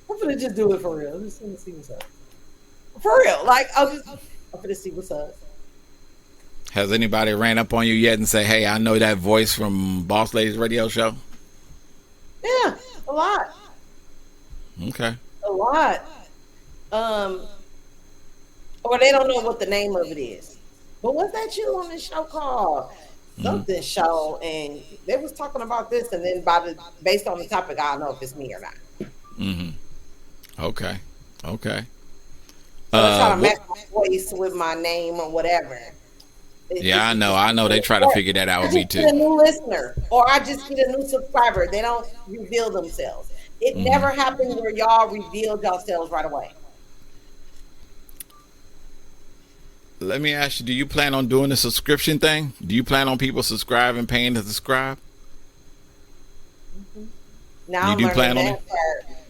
I'm going to just do it for real. Just want to see what's up. For real. Like, I'm going to see what's up. Has anybody ran up on you yet and say, "Hey, I know that voice from Boss Ladies Radio Show"? Yeah, a lot. Okay. A lot. Or they don't know what the name of it is. But what's that you on this show called? Something show, and they was talking about this, and then based on the topic, I don't know if it's me or not. Mm-hmm. Okay. Okay. So they try to match my voice with my name or whatever. Yeah, I know. They try to figure that out with me I just get a too. new listener, or I just get a new subscriber. They don't reveal themselves. It never happened where y'all revealed yourselves right away. Let me ask you: do you plan on doing the subscription thing? Do you plan on people subscribing, paying to subscribe? Now You do I'm plan on learning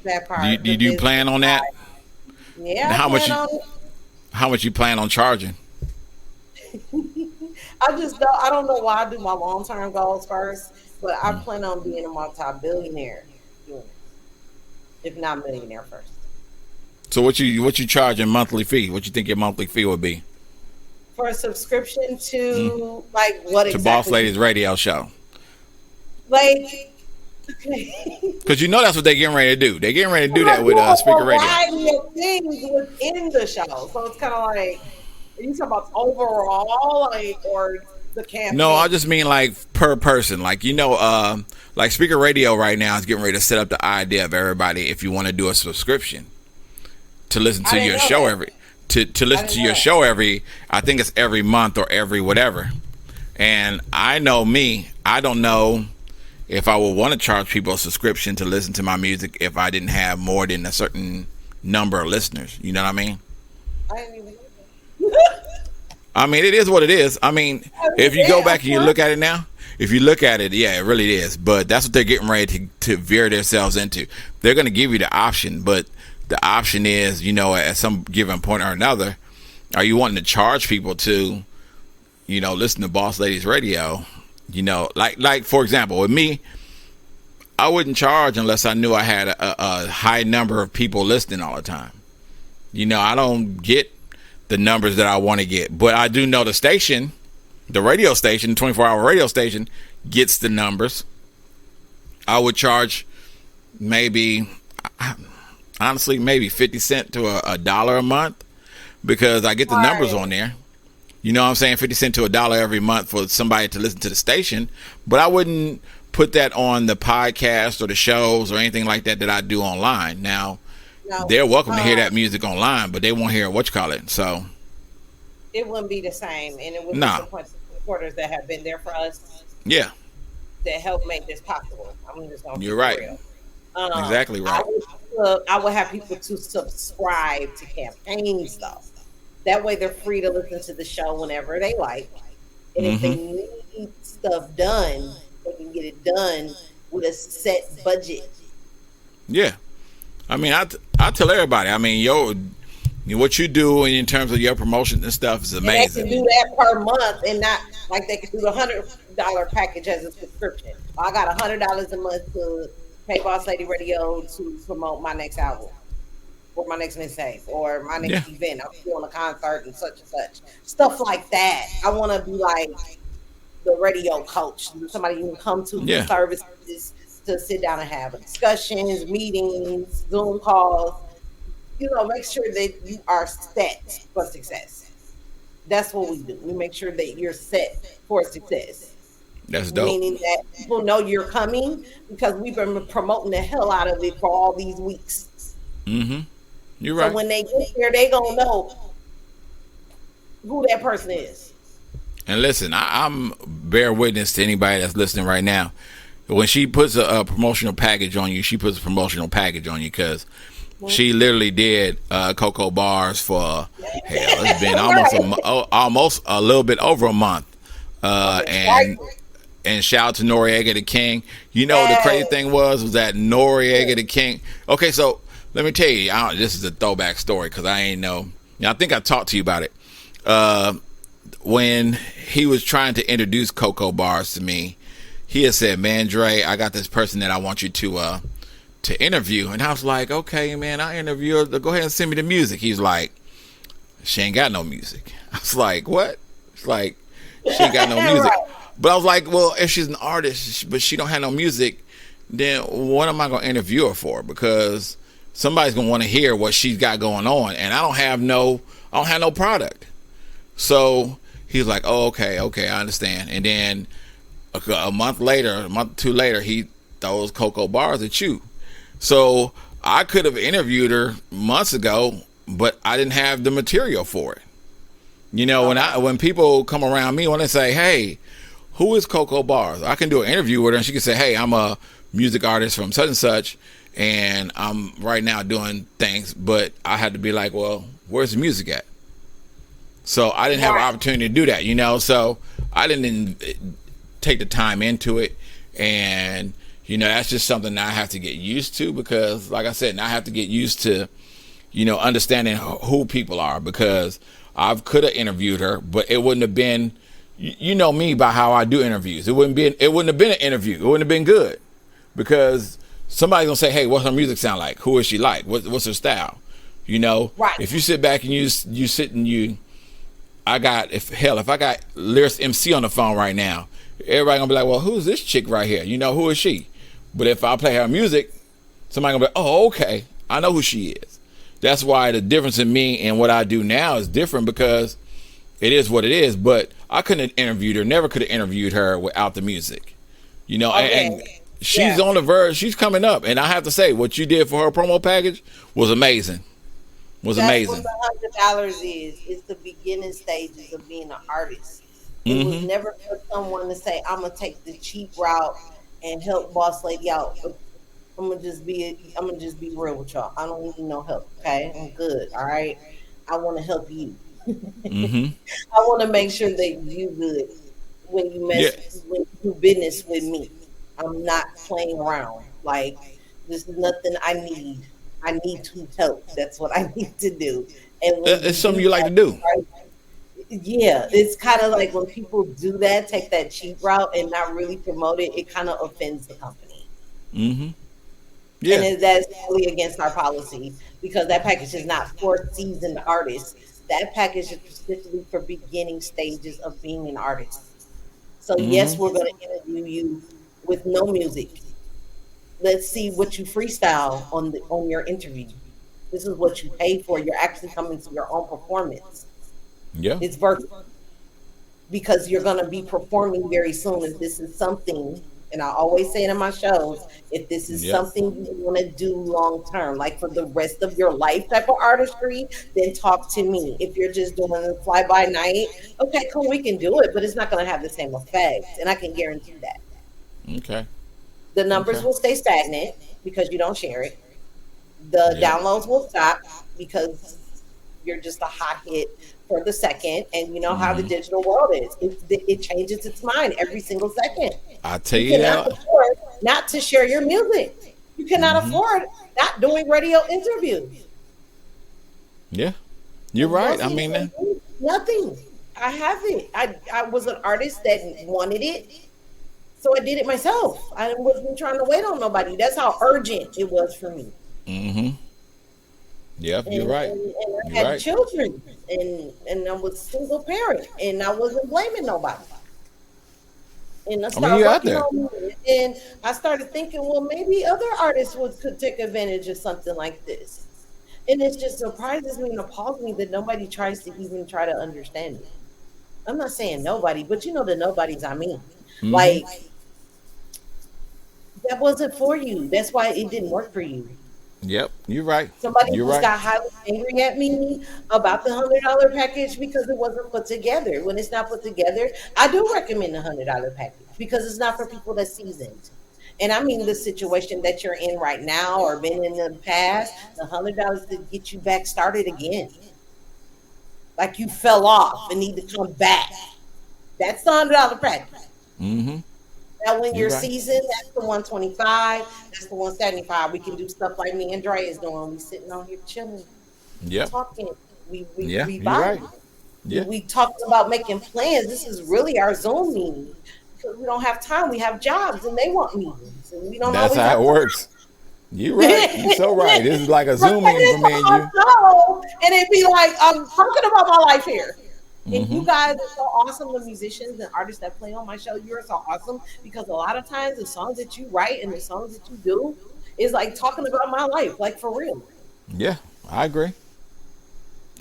that part. Do you plan on that? Yeah. How much? On it. How much you plan on charging? I don't know why I do my long term goals first, but I plan on being a multi-billionaire, if not millionaire first. So what you charging monthly fee? What you think your monthly fee would be For a subscription to like what to exactly? Boss Ladies Radio Show? Like, Because you know that's what they're getting ready to do. They're getting ready to do that with Speaker Radio. variety of things within the show, so it's kind of like, are you talking about overall, like, or the campaign? No, I just mean like per person. Like, like Speaker Radio right now is getting ready to set up the idea of everybody, if you want to do a subscription to listen to your show to listen to your show I think it's every month or every whatever. And I know me, I don't know if I would want to charge people a subscription to listen to my music if I didn't have more than a certain number of listeners. You know what I mean? I didn't even know that. I mean, it is what it is. I mean, if you go back and you look at it now, if you look at it, yeah, it really is. But that's what they're getting ready to veer themselves into. They're going to give you the option, but the option is, at some given point or another, are you wanting to charge people to, listen to Boss Ladies Radio? Like for example, with me, I wouldn't charge unless I knew I had a high number of people listening all the time. You know, I don't get the numbers that I want to get, but I do know the station, the radio station, 24-hour radio station, gets the numbers. I would charge maybe, honestly, maybe 50 cents to a dollar a month, because I get the numbers on there. You know what I'm saying? 50 cents to a dollar every month for somebody to listen to the station. But I wouldn't put that on the podcast or the shows or anything like that I do online. Now, they're welcome to hear that music online, but they won't hear it. So it wouldn't be the same, and it would disappoint supporters that have been there for us. Yeah. That help make this possible. I'm just gonna You're right. real. Exactly right. I would have people to subscribe to campaigns, though. That way, they're free to listen to the show whenever they like, and if they need stuff done, they can get it done with a set budget. Yeah, I mean, I tell everybody. I mean, what you do in terms of your promotion and stuff is amazing. And they can do that per month, and not like they can do the $100 package as a subscription. I got $100 a month to pay Boss Lady Radio to promote my next album, or my next mixtape, or my next event. I'm doing a concert and such, stuff like that. I want to be like the radio coach, somebody you can come to for services, to sit down and have discussions, meetings, Zoom calls. You know, make sure that you are set for success. That's what we do. We make sure that you're set for success. That's dope. Meaning that people know you're coming, because we've been promoting the hell out of it for all these weeks. You're right. So when they get here, they gonna know who that person is. And listen, I'm bear witness to anybody that's listening right now. When she puts a promotional package on you, she puts a promotional package on you, because she literally did Cocoa Bars for it's been almost a little bit over a month, and shout out to Noriega the King. You know, the crazy thing was that Noriega the King. Okay, so let me tell you, this is a throwback story, because I ain't know. I think I talked to you about it. When he was trying to introduce Cocoa Bars to me, he had said, "Man, Dre, I got this person that I want you to interview." And I was like, "Okay, man, I interview her. Go ahead and send me the music." He's like, "She ain't got no music." I was like, "What?" It's like, "She ain't got no music." But I was like, "Well, if she's an artist, but she don't have no music, then what am I going to interview her for? Because somebody's going to want to hear what she's got going on, and I don't have no product." So he's like, "Oh, okay, I understand." And then a month or two later, he throws Cocoa Bars at you. So I could have interviewed her months ago, but I didn't have the material for it. You know, when people come around me, when they say, "Hey, who is Cocoa Bars?" I can do an interview with her, and she can say, "Hey, I'm a music artist from such and such, and I'm right now doing things," but I had to be like, "Well, where's the music at?" So I didn't have an opportunity to do that, you know, so I didn't take the time into it. And, you know, that's just something that I have to get used to, because, like I said, now I have to get used to, you know, understanding who people are, because I could have interviewed her, but it wouldn't have been, you know me by how I do interviews. It wouldn't have been an interview. It wouldn't have been good, because somebody's gonna say, "Hey, what's her music sound like? Who is she like? What's her style?" You know, if you sit back and you sit and if I got Lyrics MC on the phone right now, everybody gonna be like, "Well, who's this chick right here? You know, who is she?" But if I play her music, somebody gonna be like, "Oh, okay, I know who she is." That's why the difference in me and what I do now is different, because it is what it is. But I couldn't have interviewed her, never could have interviewed her without the music. You know, and she's on the verge, she's coming up, and I have to say, what you did for her promo package was amazing. That's amazing. What the $100 is. It's the beginning stages of being an artist. It was never for someone to say, "I'm gonna take the cheap route and help Boss Lady out." I'm gonna just be real with y'all. I don't need no help. Okay, I'm good. All right. I want to help you. I want to make sure that you good when you when you do business with me. I'm not playing around. Like, this is nothing I need. I need to help. That's what I need to do. And it's something you like to do. Right, yeah, it's kind of like when people do that, take that cheap route and not really promote it, it kind of offends the company. Mm-hmm. Yeah. And that's totally against our policy because that package is not for seasoned artists. That package is specifically for beginning stages of being an artist. So yes, Mm-hmm. we're going to interview you with no music. Let's see what you freestyle on your interview. This is what you pay for. You're actually coming to your own performance. Yeah. It's virtual because you're going to be performing very soon. If this is something, and I always say it in my shows, if this is Yep. something you want to do long term, like for the rest of your life type of artistry, then talk to me. If you're just doing a fly by night, okay, cool, we can do it, but it's not going to have the same effect. And I can guarantee that. Okay. The numbers Okay. will stay stagnant because you don't share it. The Yep. downloads will stop because you're just a hot hit for the second. And you know how the Mm-hmm. digital world is. It changes its mind every single second. I tell You you cannot that. afford not to share your music. You cannot Mm-hmm. afford not doing radio interviews. Yeah. You're right. I Nothing mean, can do, nothing. I have it. I was an artist that wanted it. So I did it myself. I wasn't trying to wait on nobody. That's how urgent it was for me. mm-hmm. Yep. You're right. And I You're had right. children, and I was a single parent, and I wasn't blaming nobody. And I I mean, started you're out working there. on it, and I started thinking, well, maybe other artists could take advantage of something like this. And it just surprises me and appalls me that nobody tries to even try to understand it. I'm not saying nobody, but you know the nobodies I mean. Mm-hmm. Like, that wasn't for you. That's why it didn't work for you. Yep. You're right. Somebody You're just right. got highly angry at me about the $100 package because it wasn't put together. When it's not put together, I do recommend the $100 package because it's not for people that's seasoned. And I mean the situation that you're in right now or been in the past, the $100 to get you back started again. Like you fell off and need to come back. That's the $100 package. Mm-hmm. Now, when You're you're right. seasoned, that's the 125. That's the 175. We can do stuff like me and Dre is doing. We sitting on here chilling, Yep. talking. Yeah. We You're right. vibing. Yeah. We talking about making plans. This is really our Zoom meeting because we don't have time. We have jobs and they want meetings, and we don't That's always how have it time. works. You're right. You're so right. This is like a Zoom Right, meeting for me and you. and it'd be like, I'm talking about my life here. And you Mm-hmm. guys are so awesome, the musicians and artists that play on my show. You're so awesome because a lot of times the songs that you write and the songs that you do is like talking about my life, like for real. Yeah. I agree.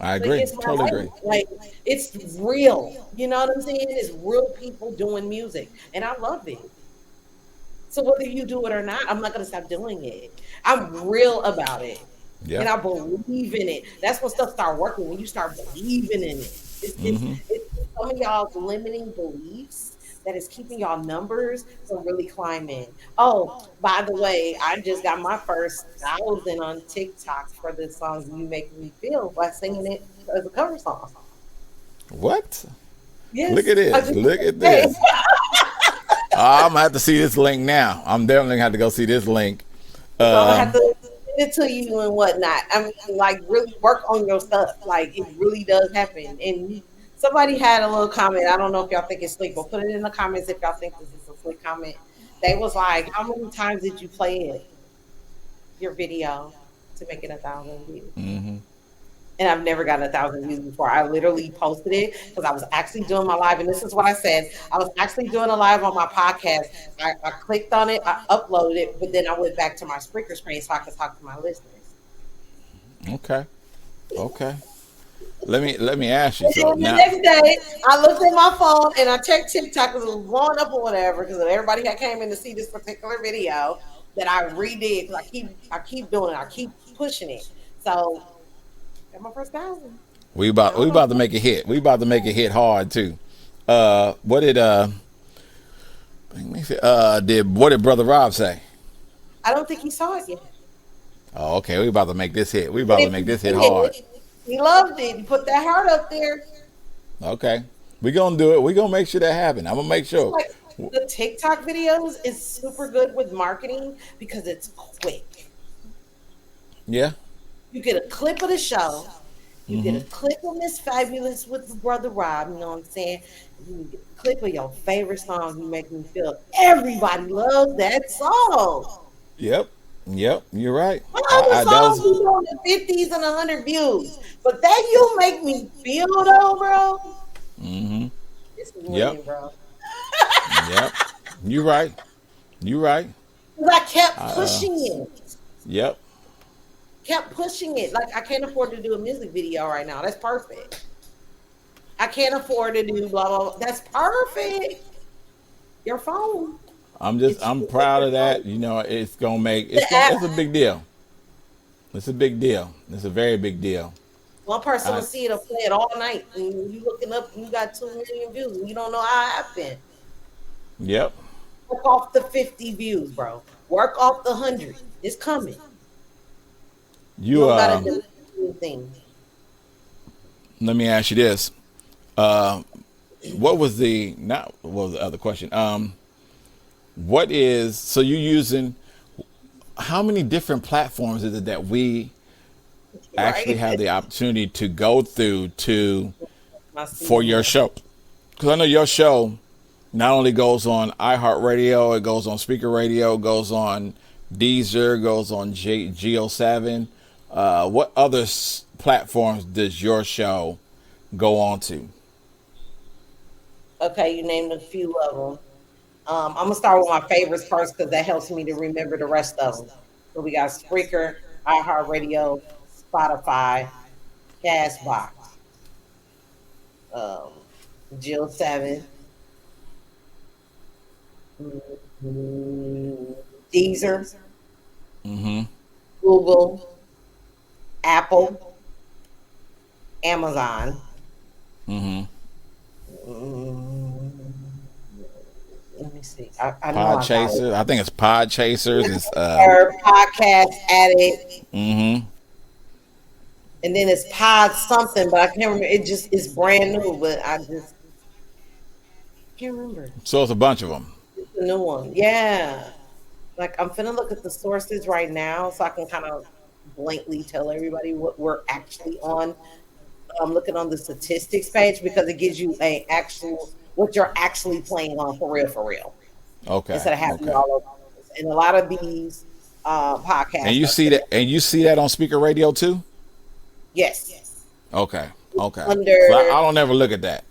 I Like agree. it's my Totally life. agree. Like it's real. You know what I'm saying? It's real people doing music. And I love it. So whether you do it or not, I'm not gonna stop doing it. I'm real about it. And Yeah. I believe in it. That's when stuff start working, when you start believing in it. Mm-hmm. It's some of y'all's limiting beliefs that is keeping y'all numbers from really climbing. Oh, by the way, I just got my first 1,000 on TikTok for the song "You Make Me Feel" by singing it as a cover song. What? Yes, Look at I this. just Look at hey, this. I'm gonna have to see this link now. I'm definitely gonna have to go see this link. so I'm gonna have Um, to send it to you and whatnot. I mean, like really work on your stuff. Like it really does happen. And somebody had a little comment. I don't know if y'all think it's slick, but put it in the comments if y'all think this is a slick comment. They was like, "How many times did you play it, your video, to make it 1,000 views?" mhm. And I've never gotten 1,000 views before. I literally posted it because I was actually doing my live, and this is what I said. I was actually doing a live on my podcast. I clicked on it, I uploaded it, but then I went back to my Spreaker screen so I could talk to my listeners. Okay. Okay. Let me ask you. And So then the now, next day, I looked at my phone and I checked TikTok because it was blowing up or whatever because everybody had came in to see this particular video that I redid because I keep doing it. I keep pushing it. So, got my first 1,000. we about to make it hit. We about to make it hit hard too. What did what did Brother Rob say? I don't think he saw it yet. Oh, okay. We about to make this hit. We about to If make he this hit did, hard. he loved it. He put that heart up there. Okay. We gonna do it. We gonna make sure that happen. I'm gonna make sure. Like the TikTok videos is super good with marketing because it's quick. Yeah. You get a clip of the show. You get a Mm-hmm. clip of Miss Fabulous with Brother Rob. You know what I'm saying? You get a clip of your favorite song. You make me feel. Everybody loves that song. Yep. Yep. You're right. My other I that songs was. be on the 50s and 100 views. But that You Make Me Feel though, bro. Mm-hmm. This is Yep. winning, bro. Yep. You're right. You're right. Because I kept Uh. pushing it. Yep. Kept pushing it. Like I can't afford to do a music video right now. That's perfect. I can't afford to do blah blah blah. That's perfect. Your phone. It's I'm just like proud your of phone. that. You know, it's gonna make The app. it's a big deal. It's a big deal. It's a very big deal. One person will I see it or play it all night. And you looking up, you got 2 million views. And you don't know how it happened. Yep. Work off the 50 views, bro. Work off the 100. It's coming. You You don't gotta do anything. let me ask you this. What was the not what was the other question? What is so you using how many different platforms is it that we actually Right? have the opportunity to go through to My for your season. show? Because I know your show not only goes on iHeartRadio, it goes on Speaker Radio, goes on Deezer, goes on Geo7. What other platforms does your show go on to? Okay, you named a few of them. I'm gonna start with my favorites first because that helps me to remember the rest of them. So we got Spreaker, iHeartRadio, Spotify, Castbox, um, Jill 7, Deezer, Mm-hmm. Google, Apple, Amazon. Mm-hmm. Mm, Let me see. I know Pod I got it. Chaser. I think it's Pod Chasers. It's Or Podcast Addict, mm-hmm. and then it's Pod something, but I can't remember. It just is brand new, but I just can't remember. So it's a bunch of them. It's a new one. Yeah. Like I'm finna look at the sources right now so I can kind of blankly tell everybody what we're actually on. I'm looking on the statistics page because it gives you a actual what you're actually playing on for real, Okay. instead of having it Okay. all over. And a lot of these And podcasts you are see that and you see that on Speaker Radio too? yes Okay. Okay. So under I don't ever look at that.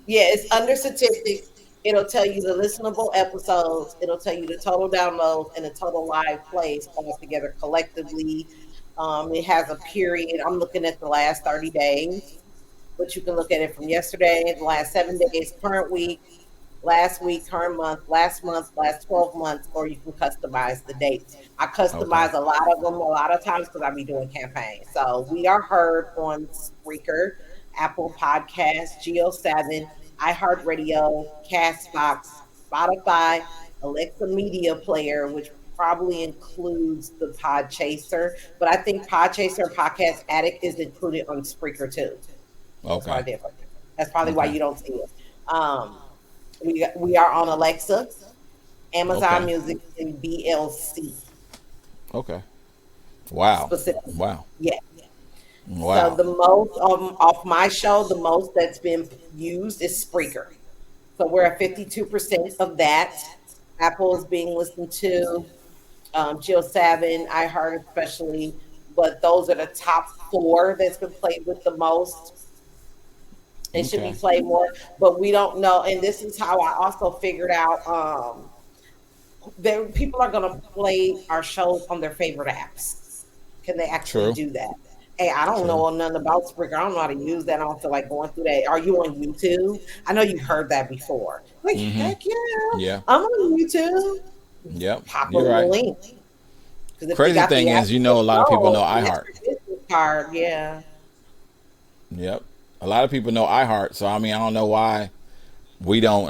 yeah it's under statistics. It'll tell you the listenable episodes. It'll tell you the total downloads and the total live plays all together collectively. It has a period. I'm looking at the last 30 days, but you can look at it from yesterday, the last 7 days, current week, last week, current month, last 12 months, or you can customize the dates. I Okay. customize a lot of them a lot of times because I be doing campaigns. So we are heard on Spreaker, Apple Podcasts, Geo7, iHeartRadio, Castbox, Spotify, Alexa Media Player, which probably includes the Podchaser, but I think Podchaser and Podcast Addict is included on Spreaker too. That's why I Okay. did. That's probably why Okay. you don't see it. Um, we are on Alexa, Amazon Okay. Music, and BLC Okay. Wow. specifically. Wow. Yeah. So Wow. the most off my show, the most that's been used is Spreaker. So we're at 52% of that. Apple is being listened to. Jill Savin, I heard especially, but those are the top four that's been played with the most. It should be Okay. played more, but we don't know. And this is how I also figured out that people are going to play our shows on their favorite apps. Can they actually True. do that? Hey, I don't True. know nothing about Spreaker. I don't know how to use that. I don't feel like going through that. Are you on YouTube? I know you've heard that before. Like, Mm-hmm. heck yeah, Yeah. I'm on YouTube. Yep. Pop You're them the right. link. Because if you Crazy got thing the app, is, you know, a lot of people know that's iHeart. your business card. Yeah. Yep. A lot of people know iHeart. So I mean, I don't know why we don't.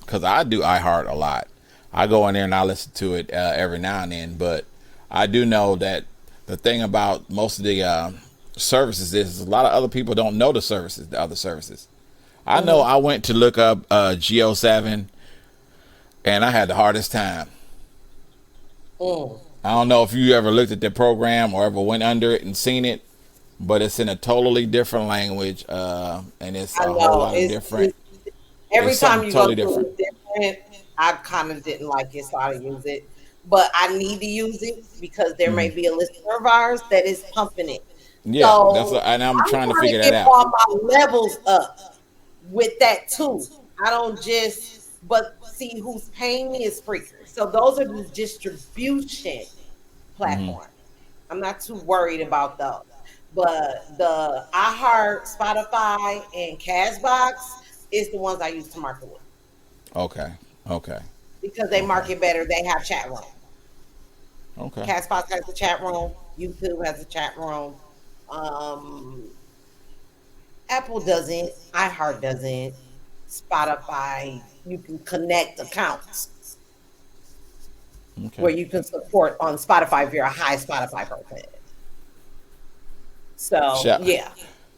Because I do iHeart a lot. I go in there and I listen to it every now and then. But I do know that the thing about most of the services is a lot of other people don't know the services, the other services. I know I went to look up Geo7 and I had the hardest time. Mm. I don't know if you ever looked at the program or ever went under it and seen it, but it's in a totally different language, and it's I a whole know. lot of different. Every It's time something you go totally through different. it different. I kind of didn't like it, so I didn't use it. but I need to use it because there may be a listener of ours that is pumping it. Yeah, So and I'm I'm trying to trying figure to that get out. all my levels up with that too. I don't just, but see who's paying me is Spreaker. So those are the distribution platforms. I'm not too worried about those. But the iHeart, Spotify, and Castbox is the ones I use to market with Okay, okay, because they okay, market better. They have chat room. okay. Castbox has a chat room. YouTube has a chat room. Um, Apple doesn't. iHeart doesn't. Spotify, you can connect accounts Okay. where you can support on Spotify if you're a high Spotify person. So Shout yeah.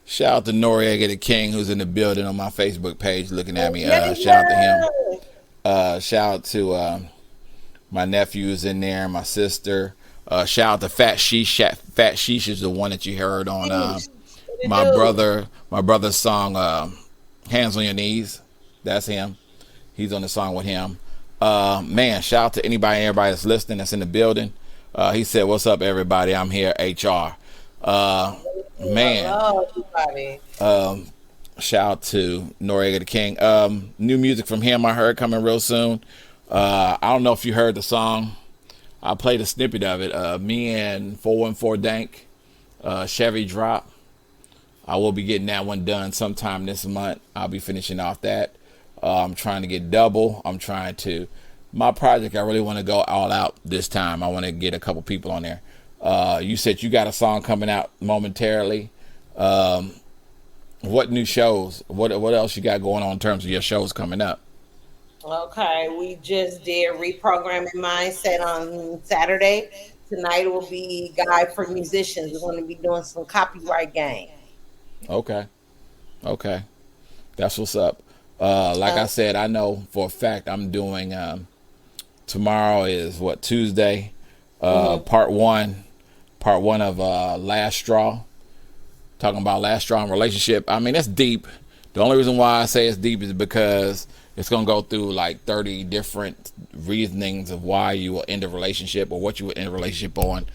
shout out to Noriega the King who's in the building on my Facebook page looking at me. Yeah, Shout out to him. yeah. Shout out to my nephews in there, my sister. Shout out to Fat Sheesh. Fat Sheesh is the one that you heard on my brother's song Hands on Your Knees. That's him. He's on the song with him. Man, shout out to everybody that's listening that's in the building. He said, "What's up, everybody? I'm here, HR." Man, Hello, everybody. shout out to Noriega the King. New music from him I heard coming real soon. I don't know if you heard the song. I played a snippet of it. Me and 414 Dank, Chevy Drop. I will be getting that one done sometime this month. I'll be finishing off that. I'm trying to get double. My project, I really want to go all out this time. I want to get a couple people on there. You said you got a song coming out momentarily. What new shows? What else you got going on in terms of your shows coming up? Okay, we just did reprogramming mindset on Saturday. Tonight will be guide for musicians. We're going to be doing some copyright game. Okay. Okay. That's what's up. Like I said, I know for a fact I'm doing tomorrow is what, Tuesday? Part one of Last Straw. Talking about last straw in relationship. I mean, that's deep. The only reason why I say it's deep is because it's gonna go through like 30 different reasonings of why you will end a relationship or what you would end a relationship on.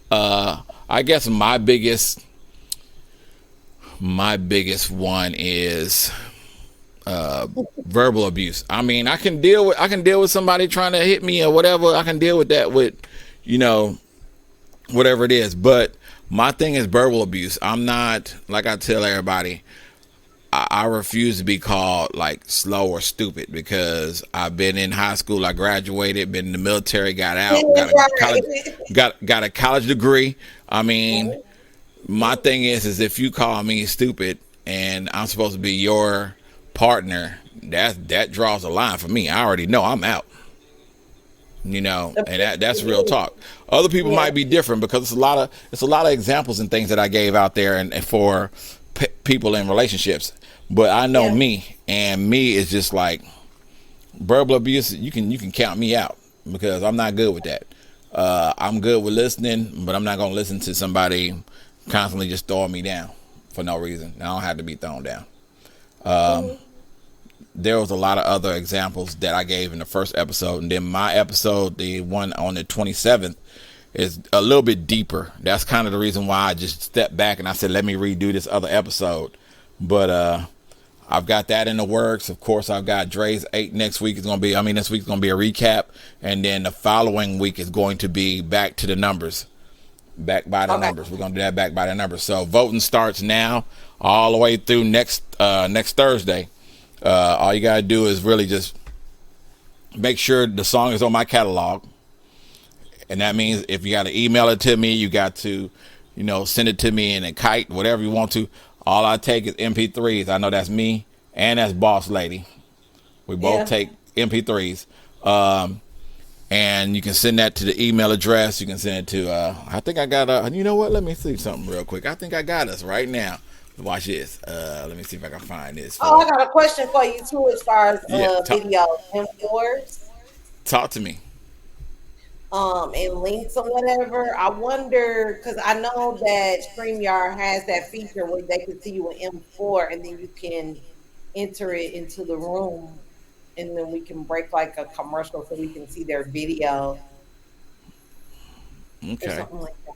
I guess my biggest one is verbal abuse. I mean, I can deal with somebody trying to hit me or whatever. I can deal with that with, whatever it is. But my thing is verbal abuse. I'm not, like I tell everybody, I refuse to be called like slow or stupid because I've been in high school, I graduated, been in the military, got out, got a college degree. I mean, my thing is if you call me stupid and I'm supposed to be your partner, that draws a line for me. I already know I'm out. And that's real talk. Other people might be different because it's a lot of examples and things that I gave out there and for people in relationships. But I know me, and me is just like verbal abuse. You can count me out because I'm not good with that. I'm good with listening, but I'm not gonna listen to somebody constantly just throwing me down for no reason. I don't have to be thrown down. There was a lot of other examples that I gave in the first episode, and then my episode, the one on the 27th, is a little bit deeper. That's kind of the reason why I just stepped back and I said, let me redo this other episode. But I've got that in the works. Of course, I've got Dre's 8 next week. This week's going to be a recap, and then the following week is going to be back to the numbers. Back by the numbers. We're going to do that back by the numbers. So voting starts now all the way through next Thursday. All you gotta do is really just make sure the song is on my catalog, and that means if you gotta email it to me, you got to, send it to me in a kite, whatever you want to. All I take is MP3s. I know that's me and that's Boss Lady. We both take MP3s, and you can send that to the email address. You can send it to. I think I got you know what? Let me see something real quick. I think I got us right now. Watch this. Let me see if I can find this. I got a question for you too, as far as videos and yours. Talk to me. And links or whatever. I wonder because I know that StreamYard has that feature where they can see you in M4, and then you can enter it into the room, and then we can break like a commercial so we can see their video. or Okay. something like that.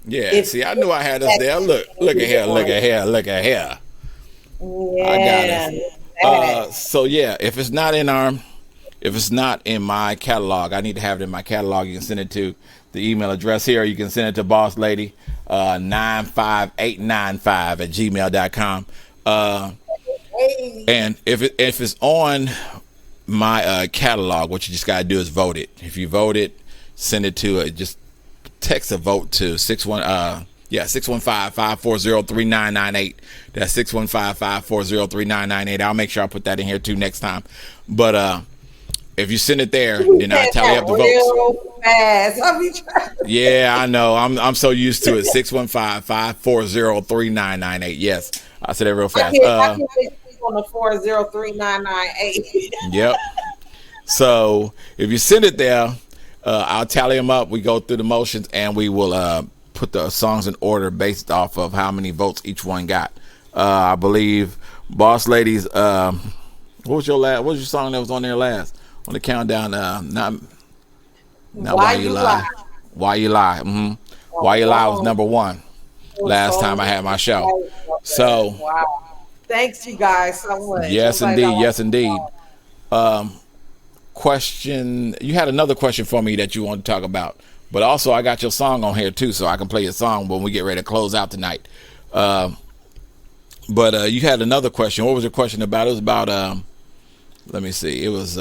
Yeah. If See, I knew I had us there. Look at here. Look at here. Look at here. I got us. yeah, that. So yeah, if it's not in my catalog, I need to have it in my catalog. You can send it to the email address here. You can send it to Boss Lady 95895 at gmail.com. And if it's on my catalog, what you just gotta do is vote it. If you vote it, send it to just text a vote to 615-540-3998. That's 615-540-3998. I'll make sure I put that in here too next time. But if you send it there, then I'll tally up the votes. Real fast. I'll be trying. Yeah, I know. I'm so used to it. 615-540-3998. Yes, I said that real fast. I can on the 403-998. Yep. So if you send it there, I'll tally them up. We go through the motions, and we will put the songs in order based off of how many votes each one got. I believe Boss Ladies. What was your song that was on there last on the countdown? Not Why You Lie. Why You Lie. Mm-hmm. Why You Lie was number one last time I had my show. So wow. Thanks you guys so much. Yes, indeed. Yes, indeed. Question. You had another question for me that you want to talk about, but also I got your song on here too, so I can play your song when we get ready to close out tonight. But you had another question. What was your question about? It was about. Let me see. It was.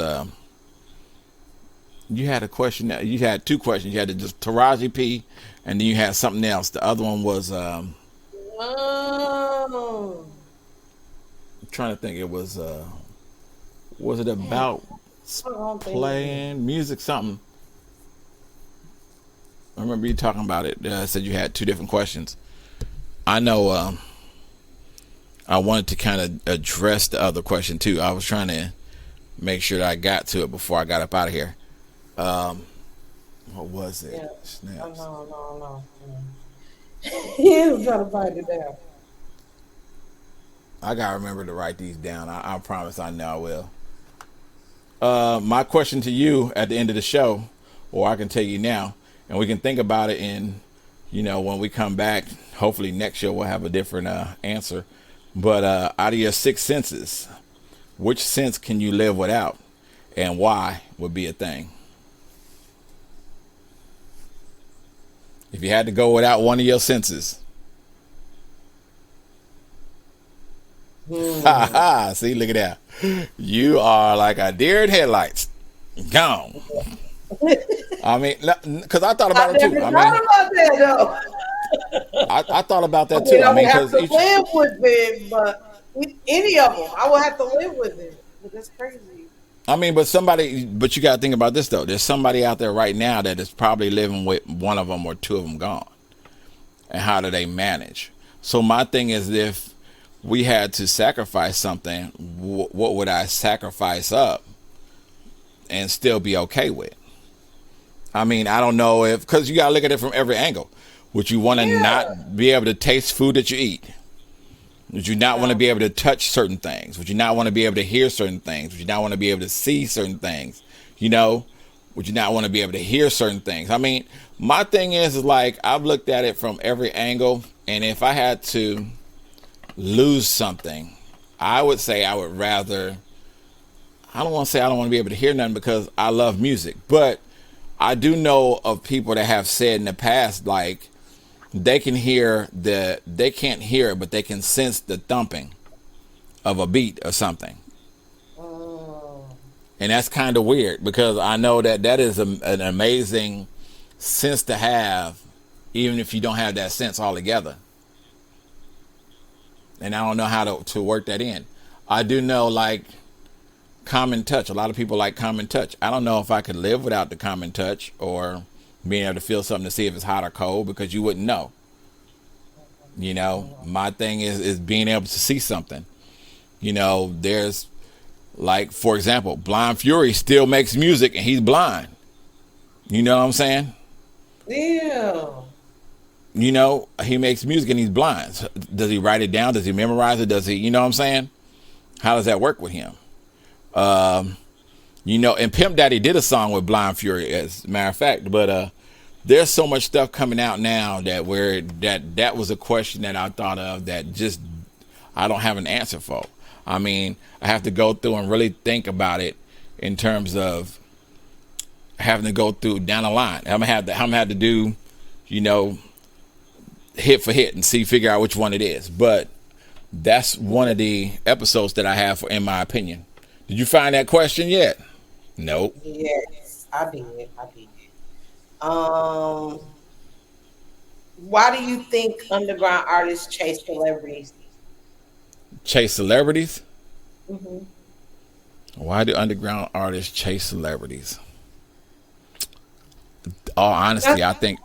You had a question. You had two questions. You had just Taraji P, and then you had something else. The other one was. I'm trying to think. It was. Was it about playing music? Something. I remember you talking about it. Said you had two different questions. I know. I wanted to kind of address the other question too. I was trying to make sure that I got to it before I got up out of here. What was it? Yeah. Snaps. No. I'm trying to find it down. I gotta remember to write these down. I promise I know I will. My question to you at the end of the show, or I can tell you now, and we can think about it in, when we come back. Hopefully next show we'll have a different answer. But out of your six senses, which sense can you live without, and why would be a thing? If you had to go without one of your senses. Ha ha! See, look at that. You are like a deer in headlights. Gone. I mean, because I thought about it too. I thought about that though. I thought about that too. I mean, because have to live with it, but any of them, I would have to live with it. But that's crazy. I mean, but you got to think about this though. There's somebody out there right now that is probably living with one of them or two of them gone. And how do they manage? So my thing is, if we had to sacrifice something, what would I sacrifice up and still be okay with? I mean, I don't know because you got to look at it from every angle. Would you want to not be able to taste food that you eat? Would you not want to be able to touch certain things? Would you not want to be able to hear certain things? Would you not want to be able to see certain things? Would you not want to be able to hear certain things? I mean, my thing is like, I've looked at it from every angle. And if I had to lose something, I would say I would rather, I don't want to say I don't want to be able to hear nothing because I love music. But I do know of people that have said in the past, like, they can't hear it, but they can sense the thumping of a beat or something. And that's kind of weird because I know that is an amazing sense to have, even if you don't have that sense altogether. And I don't know how to work that in. I do know, like, common touch. A lot of people like common touch. I don't know if I could live without the common touch or being able to feel something to see if it's hot or cold, because you wouldn't know. My thing is being able to see something. There's, like, for example, Blind Fury still makes music and he's blind. You know what I'm saying? Yeah. He makes music and he's blind. So does he write it down? Does he memorize it? Does he, you know what I'm saying? How does that work with him? And Pimp Daddy did a song with Blind Fury, as a matter of fact, but there's so much stuff coming out now that was a question that I thought of that just I don't have an answer for. I mean, I have to go through and really think about it in terms of having to go through down the line. I'm gonna have to do, hit for hit and figure out which one it is. But that's one of the episodes that I have in my opinion. Did you find that question yet? Nope. Yes, I did. Why do you think underground artists chase celebrities? Chase celebrities? Mm-hmm. Why do underground artists chase celebrities? All honesty, I think.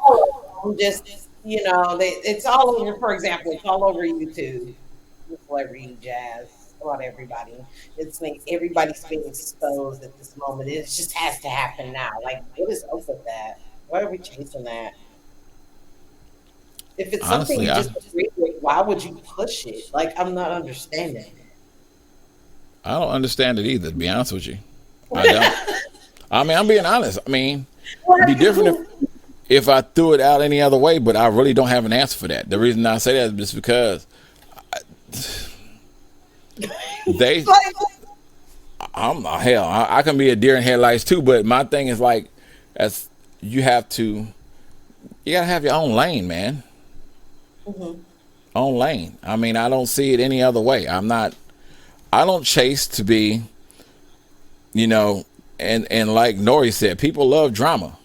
Just, it's all over, for example, it's all over YouTube. Celebrity jazz about everybody. It's like everybody's being exposed at this moment. It just has to happen now. Like, what is up with that? Why are we chasing that? If it's something you just agree with, why would you push it? Like, I'm not understanding. I don't understand it either, to be honest with you. I don't. I mean, I'm being honest. I mean, it'd be different if I threw it out any other way, but I really don't have an answer for that. The reason I say that is just because I can be a deer in headlights too, but my thing is like, you gotta have your own lane, man. Mm-hmm. Own lane. I mean, I don't see it any other way. I don't chase to be, and like Nori said, people love drama.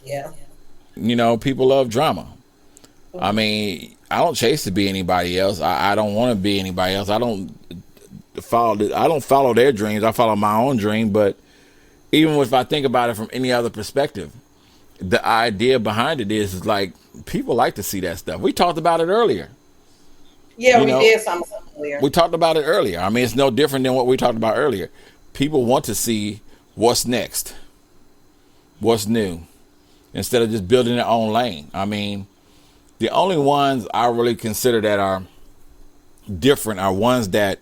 Yeah. People love drama. Mm-hmm. I mean, I don't chase to be anybody else. I don't want to be anybody else. I don't follow their dreams. I follow my own dream. But even if I think about it from any other perspective, the idea behind it is like people like to see that stuff. We talked about it earlier. Yeah, we did something earlier. We talked about it earlier. I mean, it's no different than what we talked about earlier. People want to see what's next, what's new, instead of just building their own lane. I mean, the only ones I really consider that are different are ones that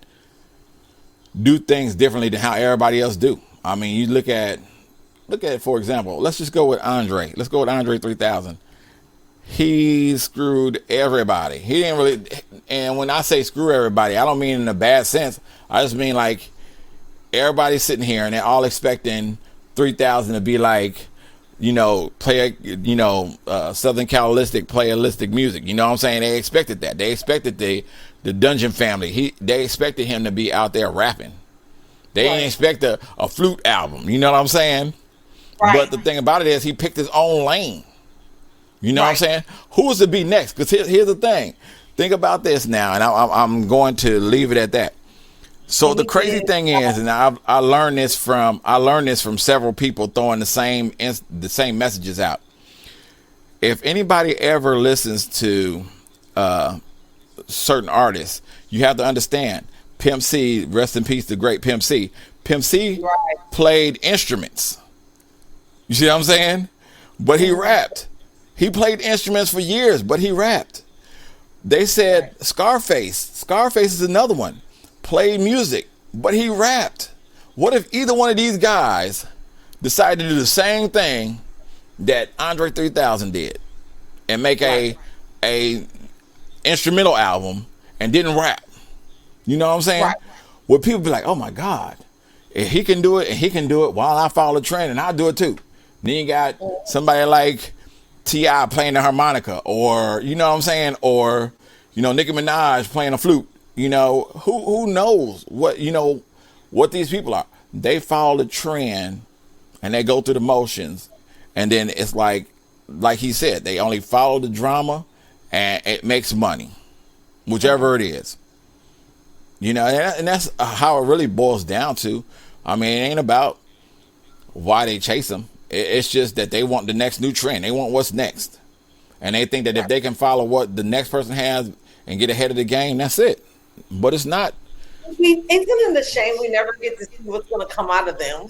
do things differently than how everybody else do. I mean, you look at, for example, let's just go with Andre. Let's go with Andre 3000. He screwed everybody. He didn't really, and when I say screw everybody, I don't mean in a bad sense. I just mean like everybody's sitting here and they're all expecting 3000 to be like, play, Southern Calistic, play holistic music. You know what I'm saying? They expected that. They expected the Dungeon Family. They expected him to be out there rapping. They didn't expect a flute album. You know what I'm saying? Right. But the thing about it is he picked his own lane. You know what I'm saying? Who's to be next? Because here's the thing. Think about this now, and I'm going to leave it at that. So the crazy thing is, and I learned this from several people throwing the same messages out. If anybody ever listens to certain artists, you have to understand. Pimp C, rest in peace, the great Pimp C. Pimp C played instruments. You see what I'm saying? But he rapped. He played instruments for years, but he rapped. They said Scarface is another one. Played music, but he rapped. What if either one of these guys decided to do the same thing that Andre 3000 did and make a instrumental album and didn't rap? You know what I'm saying? Right. Would people be like, oh my God, if he can do it and he can do it while I follow the trend and I'll do it too. Then you got somebody like T.I. playing the harmonica, or, you know what I'm saying? Or, Nicki Minaj playing a flute. Who knows what these people are. They follow the trend and they go through the motions. And then it's like he said, they only follow the drama and it makes money, whichever it is. And that's how it really boils down to. I mean, it ain't about why they chase them. It's just that they want the next new trend. They want what's next. And they think that if they can follow what the next person has and get ahead of the game, that's it. But it's not. Isn't it a shame we never get to see what's going to come out of them?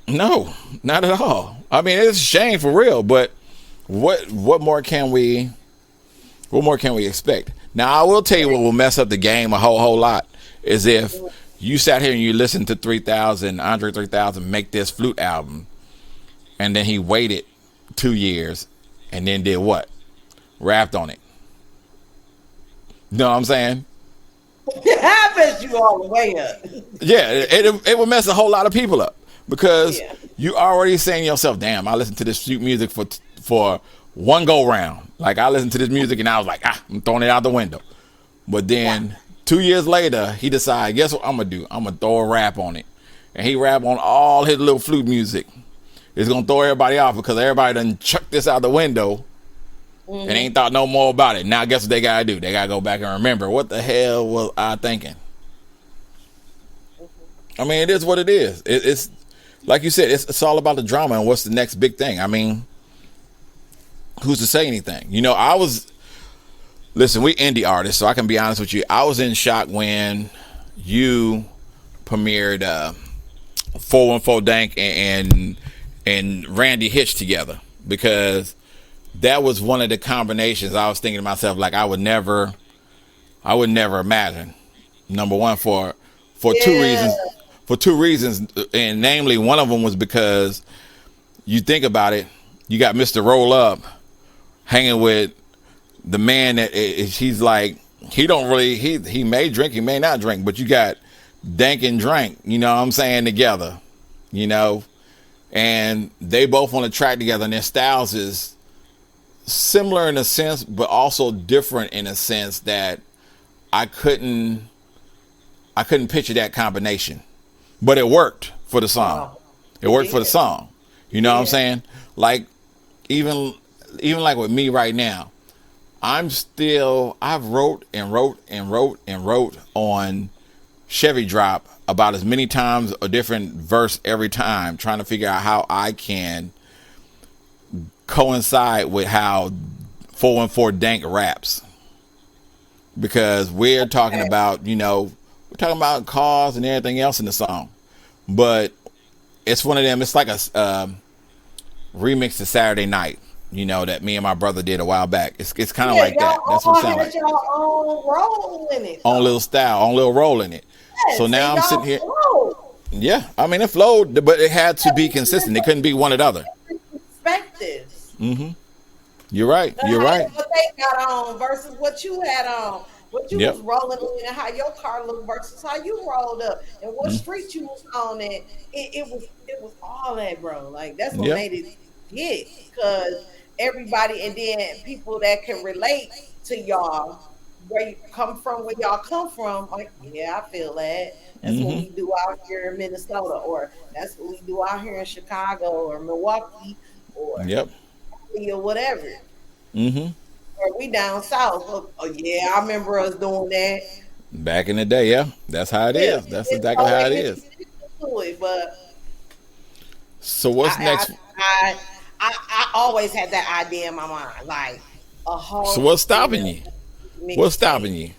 No, not at all. I mean, it's a shame for real, but what more can we expect? Now, I will tell you what will mess up the game a whole lot is if you sat here and you listened to Andre 3000 make this flute album, and then he waited 2 years, and then did what? Rapped on it. You know what I'm saying? I bet you all the way up. Yeah, it would mess a whole lot of people up because Yeah. you already saying to yourself, "Damn, I listened to this music for one go round. Like I listened to this music and I was like, I'm throwing it out the window." But then 2 years later, he decided, guess what I'm gonna do? I'm gonna throw a rap on it, and he rap on all his little flute music. It's gonna throw everybody off because everybody done chucked this out the window. And ain't thought no more about it. Now guess what they gotta do? They gotta go back and remember what the hell was I thinking. I mean, it is what it is. It's like you said. It's all about the drama and what's the next big thing. I mean, who's to say anything? You know, listen. We indie artists, so I can be honest with you. I was in shock when you premiered 414 Dank and Randy Hitch together, because that was one of the combinations I was thinking to myself, like I would never imagine. Number one, for two reasons, and namely one of them was because you think about it, you got Mr. Roll Up hanging with the man that he's like, he may drink, he may not drink, but you got Dank and Drank, you know what I'm saying, together, you know, and they both on the track together, and their styles is similar in a sense, but also different in a sense that I couldn't picture that combination, but it worked for the song. Wow. It worked for the song. You know what I'm saying? Like even like with me right now, I've wrote on Chevy Drop about as many times, a different verse every time, trying to figure out how I can coincide with how 414 Dank raps, because we're talking about, you know, we're talking about cars and everything else in the song, but it's one of them. It's like a remix to Saturday Night, you know, that me and my brother did a while back. It's kind of like that. That's what it sounds like. Y'all own role in it. On little style, on little role in it. Yes, So now I'm sitting here. flowed. Yeah, I mean it flowed, but it had to be consistent. It couldn't be one or the other. Perspectives. You're right. You're right. What they got on versus what you had on. What you Yep. was rolling in, and how your car looked versus how you rolled up, and what street you was on. And it was all that, bro. Like that's what Yep. made it hit, because everybody, and then people that can relate to y'all, where y'all come from. Like, yeah, I feel that. That's what we do out here in Minnesota, or that's what we do out here in Chicago or Milwaukee or Yep. or whatever. Or we down south. Oh yeah, I remember us doing that. Back in the day, yeah, that's how it is. That's exactly how it is. But So what's next? I always had that idea in my mind, like a whole. So what's stopping you? What's stopping you?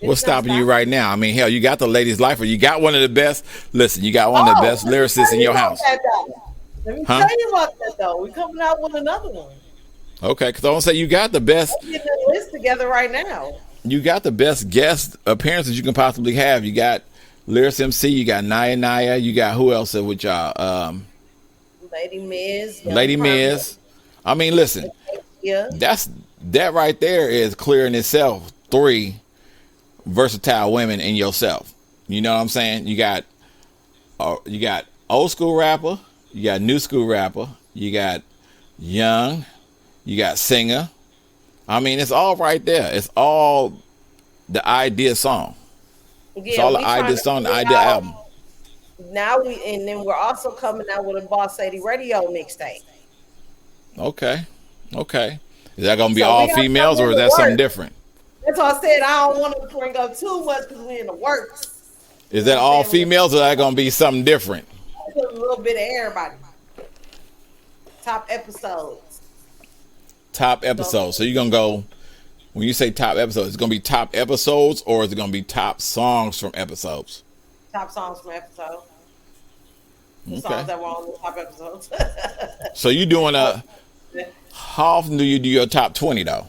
What's stopping you right now? I mean, hell, you got the Ladies Lifer. You got one of the best. Listen, you got one of the best lyricists in your house. Let me Huh? tell you about that though. We're coming out with another one. Okay, because I want to say you got the best. We're getting the list together right now. You got the best guest appearances you can possibly have. You got Lyrics MC. You got Naya. You got who else with y'all? Lady Miz. Lady Miz. I mean, listen. Yeah. That right there is clear in itself. 3 versatile women in yourself. You know what I'm saying? You got old school rapper, you got new school rapper, you got young, you got singer. I mean, it's all right there. It's all the idea song. It's all the idea song, the idea album. Now then we're also coming out with a Boss Lady Radio mixtape. Okay. Is that gonna be So all we got females, or is something that to something work. different? That's why I said I don't want to bring up too much because we're in the works. Is that all females, or is that gonna be something different? A little bit of everybody. Top episodes. Top episodes. So you're gonna go, when you say top episodes, it's gonna be top episodes, or is it gonna be top songs from episodes? Top songs from episode. The Okay. songs that were on the top episodes. So you doing how often do you do your top 20 though?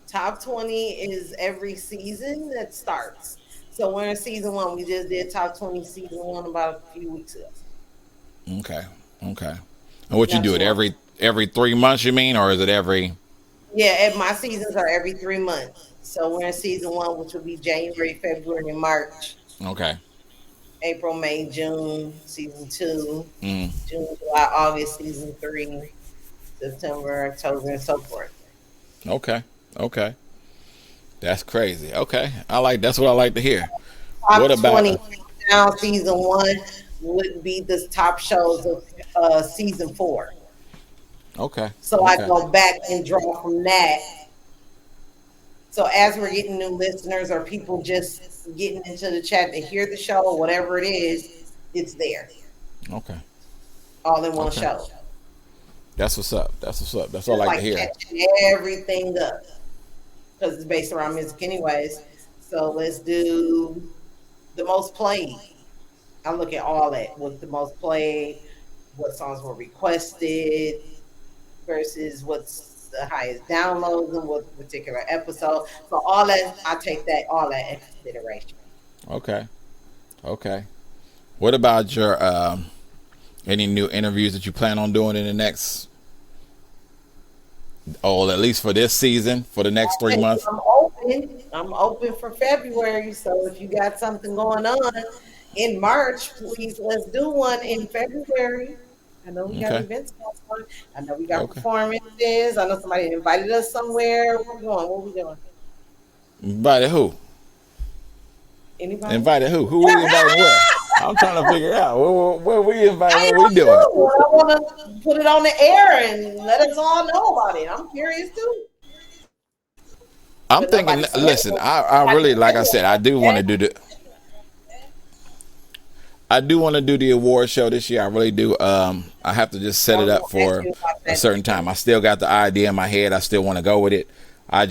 Top 20 is every season that starts. So we're in season 1. We just did top 20 season 1 about a few weeks ago. Okay. And what you Not do too it long. every 3 months, you mean, or is it every? Yeah, and my seasons are every 3 months. So we're in season one, which will be January, February, and March. Okay. April, May, June, season two. Mm, June, July, August, season three. September, October, and so forth. okay. Okay. That's crazy. Okay. That's what I like to hear. What Top about 20 now, season one would be the top shows of season four. okay. So I Okay. go back and draw from that. So as we're getting new listeners or people just getting into the chat to hear the show or whatever it is, it's there, Okay. all in one Okay. show. That's what's up. That's what's up. That's what I Just like to like hear. catching everything up because it's based around music, anyways. So let's do the most played. I look at all that. What's the most played? What songs were requested versus what's the highest downloads and what particular episode. So all that, I take that all that into consideration. Okay. Okay. What about your any new interviews that you plan on doing in the next, or at least for this season, for the next 3 months? I'm open. I'm open for February. So if you got something going on in March, please let's do one in February. I know we got Okay. events going on. I know we got Okay. performances. I know somebody invited us somewhere. Where we going? What we doing? Invited who? Anybody? Invited who? Who we inviting where? I'm trying to figure out where we inviting. I What we am doing? too. I want to put it on the air and let us all know about it. I'm curious too. I'm But thinking. nobody said Listen, it. I really, like I said, I do want to do the. I do want to do the award show this year. I really do. I have to just set it up for a certain time. I still got the idea in my head. I still want to go with it. I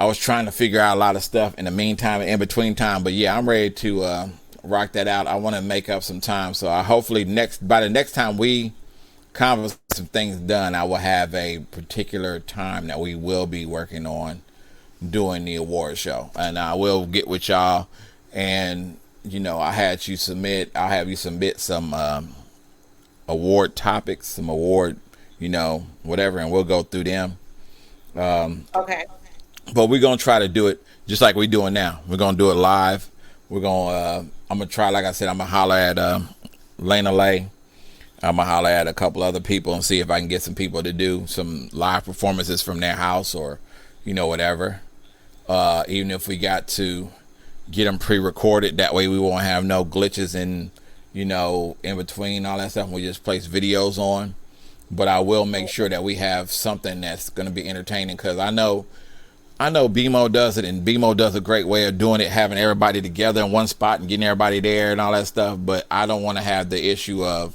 was trying to figure out a lot of stuff in the meantime, in between time. But yeah, I'm ready to rock that out. I want to make up some time. So I hopefully by the next time we converse some things done, I will have a particular time that we will be working on doing the award show, and I will get with y'all. And I'll have you submit some award topics, some award, whatever, and we'll go through them. Okay. But we're gonna try to do it just like we're doing now. We're gonna do it live. I'm gonna try, like I said, I'm gonna holler at Lena Lay. I'm gonna holler at a couple other people and see if I can get some people to do some live performances from their house or whatever. Even if we got to get them pre-recorded, that way we won't have no glitches in between all that stuff. We just place videos on. But I will make sure that we have something that's going to be entertaining, because I know BMO does it, and BMO does a great way of doing it, having everybody together in one spot and getting everybody there and all that stuff. But I don't want to have the issue of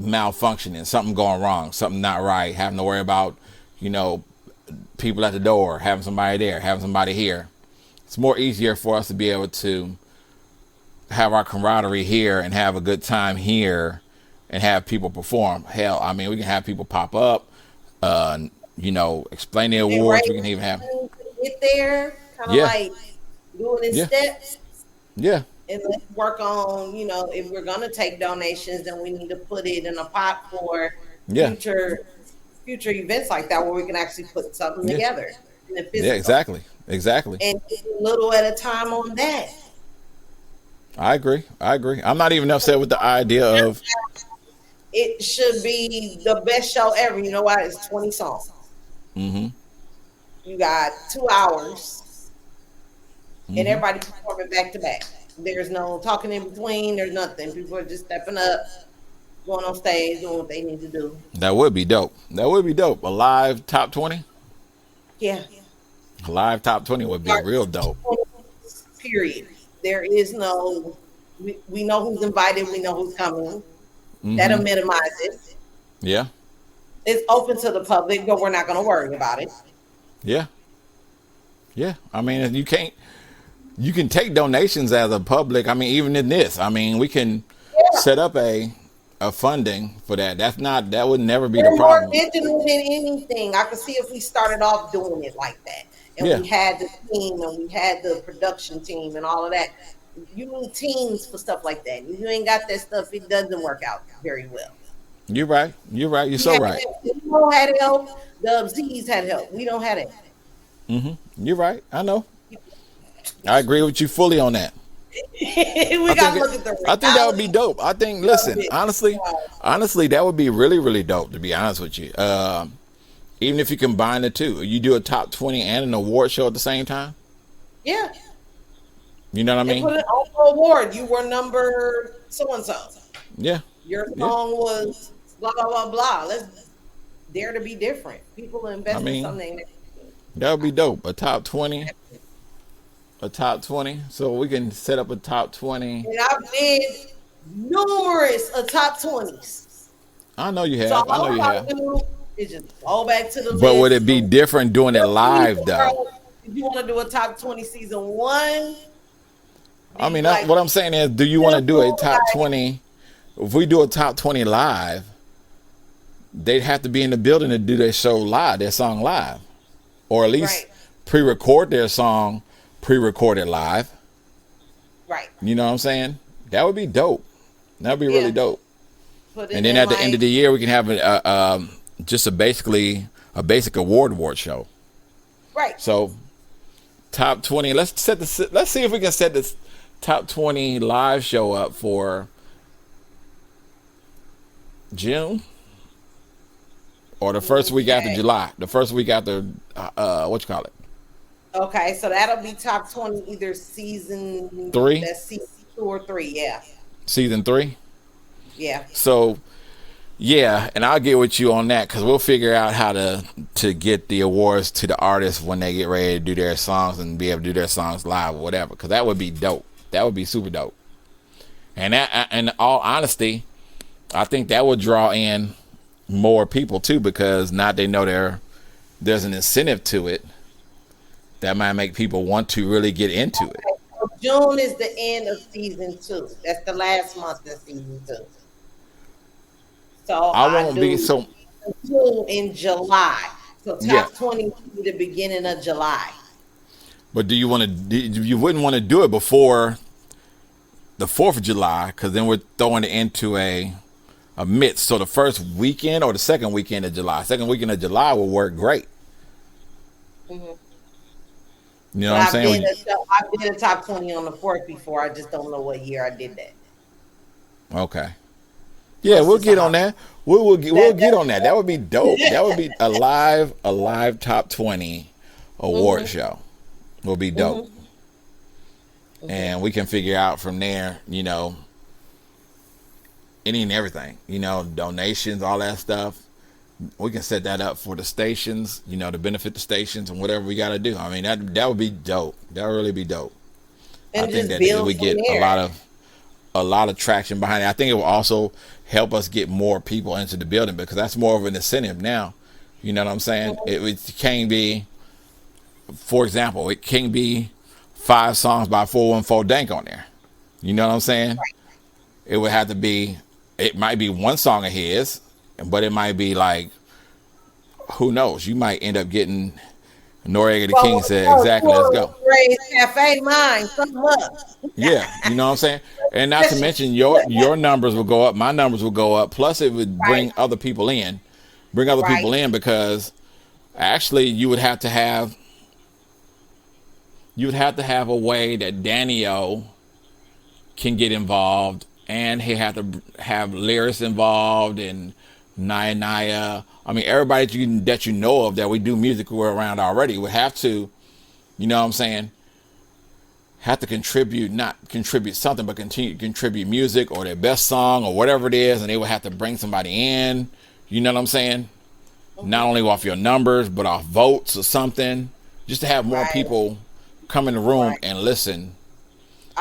malfunctioning, something going wrong, something not right, having to worry about people at the door, having somebody there, having somebody here. It's more easier for us to be able to have our camaraderie here and have a good time here and have people perform. Hell, I mean, we can have people pop up, explain the awards. We can even have get there, kind of Yeah. like doing in Yeah. steps. yeah And let's work on, if we're gonna take donations, then we need to put it in a pot for Yeah. future events like that, where we can actually put something Yeah. together in the physical. yeah exactly. And get a little at a time on that. I agree. I'm not even upset with the idea of It should be the best show ever. You know why? It's 20 songs. mm-hmm, You got 2 hours, and everybody performing back to back. There's no talking in between. There's nothing. People are just stepping up, going on stage, doing what they need to do. that would be dope. A live top 20. Yeah. A live top 20 would be real dope. Period. There is no. We know who's invited. We know who's coming. Mhm. That'll minimize it. Yeah. It's open to the public, but we're not going to worry about it. Yeah. I mean, you can take donations as a public. I mean, even in this, I mean, we can set up a funding for that. That would never be the We're more problem. digital than anything. I could see if we started off doing it like that, and Yeah. we had the team, and we had the production team, and all of that. You need teams for stuff like that. If you ain't got that stuff, it doesn't work out very well. You're right. You're right. You're We so had, right. we don't had help. The Z's had help. We don't have it. You're right. I know. I agree with you fully on that. We gotta look at the I think that would be reality dope. I think, listen, of it. honestly, that would be really, really dope, to be honest with you. Even if you combine the two, you do a top 20 and an award show at the same time. Yeah. You know what I And mean? put it on the award. You were number so and so. Yeah. Your Yeah. song was blah blah blah blah. Let's dare to be different. People invest I mean, in something. that would be dope. A top 20. A top 20. So we can set up a top 20. And I've did numerous of top 20s. I know you have. So I know all you I have. do is just go back to the list. But would it be different doing it live, though? If you want to do a top 20 season 1, I mean, what I'm saying is, do you want to do a top 20? If we do a top 20 live, they'd have to be in the building to do their show live, their song live. Or at least Right. pre-record their song, pre-recorded live. right. You know what I'm saying? That would be dope. That would be Yeah. really dope. Put it And then in at the end of the year, we can have just a basic award show. right. So top 20. Let's see if we can set this top 20 live show up for June or the first week after Okay. July. The first week after what you call it? Okay, so that'll be top 20 either season 3? That's season 2 or 3. Yeah. Season 3. Yeah. So yeah, and I'll get with you on that because we'll figure out how to get the awards to the artists when they get ready to do their songs and be able to do their songs live or whatever. Because that would be dope. That would be super dope. And that, in all honesty, I think that would draw in more people too because now they know there's an incentive to it that might make people want to really get into it. So June is the end of season 2. That's the last month in season 2. So I won't be so. June in July. So top Yeah. 20 will be the beginning of July. But do you want to? You wouldn't want to do it before the 4th of July because then we're throwing it into a midst. So the first weekend or the second weekend of July. Second weekend of July will work great. Mhm. You know what I'm saying? I did a top 20 on the 4th before. I just don't know what year I did that. Okay. Yeah, we'll get on that. We'll get on that. That would be dope. That would be a live top 20 award show. Will be dope. And we can figure out from there, any and everything, donations, all that stuff. We can set that up for the stations, to benefit the stations and whatever we got to do. I mean, that would be dope. That would really be dope. And I think just that build we get from there. a lot of traction behind it. I think it will also help us get more people into the building because that's more of an incentive now. You know what I'm saying? It can't be, for example, it can't be 5 songs by 414 Dank on there. You know what I'm saying? Right. It would have to be, it might be one song of his, but it might be like, who knows? You might end up getting Noriega the King said, exactly, let's go. Raise Cafe Mine, come up. Yeah, you know what I'm saying? And not to mention your numbers will go up, my numbers will go up, plus it would bring other people in. Because actually you would have to have a way that Danny-O can get involved, and he had to have lyrics involved and Naya. I mean, everybody that you know of that we do music around already would have to, you know what I'm saying, have to not contribute something, but continue to contribute music or their best song or whatever it is, and they would have to bring somebody in, you know what I'm saying? Not only off your numbers, but off votes or something, just to have more people come in the room and listen.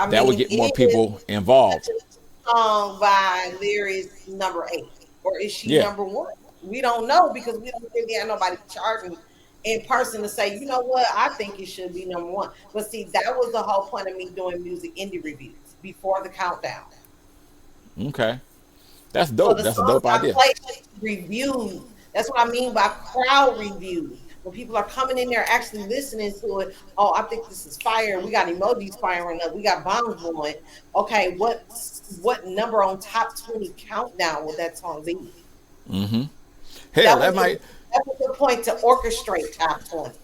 That would get more people involved. Song by Lyrics number 8, or is she number 1? We don't know because we don't really have nobody charging in person to say, you know what, I think it should be number 1. But see, that was the whole point of me doing music indie reviews before the countdown. Okay, that's dope. So that's a dope idea. Reviews. That's what I mean by crowd reviews. When people are coming in there actually listening to it, oh, I think this is fire. We got emojis firing up. We got bombs going. Okay, what number on top 20 countdown would that song be? Mm-hmm. Hell, That was the point to orchestrate top 20.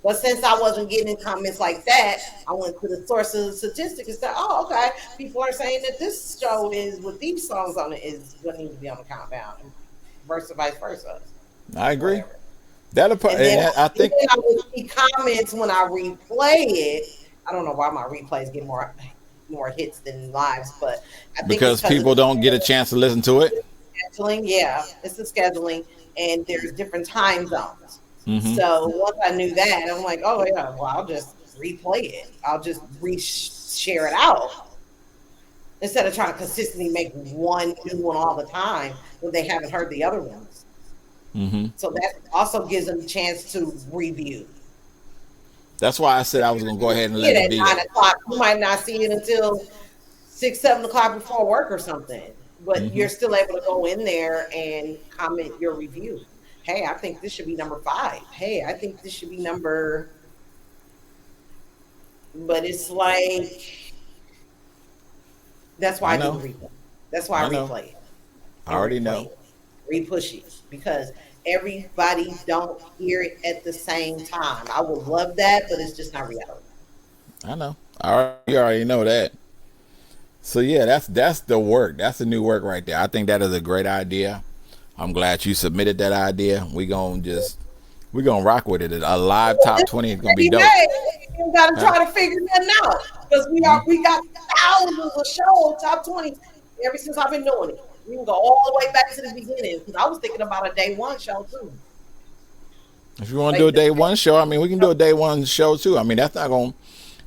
But since I wasn't getting comments like that, I went to the source of the statistics and said, oh, okay, people are saying that this show is with these songs on it is going to need to be on the countdown, versus vice versa. I agree. Whatever. I think I would see comments when I replay it. I don't know why my replays get more hits than lives, but I think because people don't get a chance to listen to it. Scheduling, yeah, it's the scheduling, and there's different time zones. Mm-hmm. So once I knew that, I'm like, oh yeah, well, I'll just replay it. I'll just share it out instead of trying to consistently make one new one all the time when they haven't heard the other ones. Mm-hmm. So that also gives them a chance to review. That's why I said I was going to go ahead and let it be. At 9 o'clock, you might not see it until 6, 7 o'clock before work or something, but you're still able to go in there and comment your review. Hey, I think this should be number 5. Hey, I think this should be number. But it's like, that's why I do the replay. That's why I replay it. I already know. Repush it because everybody don't hear it at the same time. I would love that, but it's just not reality. I know. You already know that. So yeah, that's the work. That's the new work right there. I think that is a great idea. I'm glad you submitted that idea. We're gonna rock with it. A live top 20 is gonna be dope. You gotta try to figure that out because we got thousands of shows top 20 ever since I've been doing it. We can go all the way back to the beginning because I was thinking about a day one show too. If you want to do a day one show, I mean, we can do a day one show too. I mean, that's not going.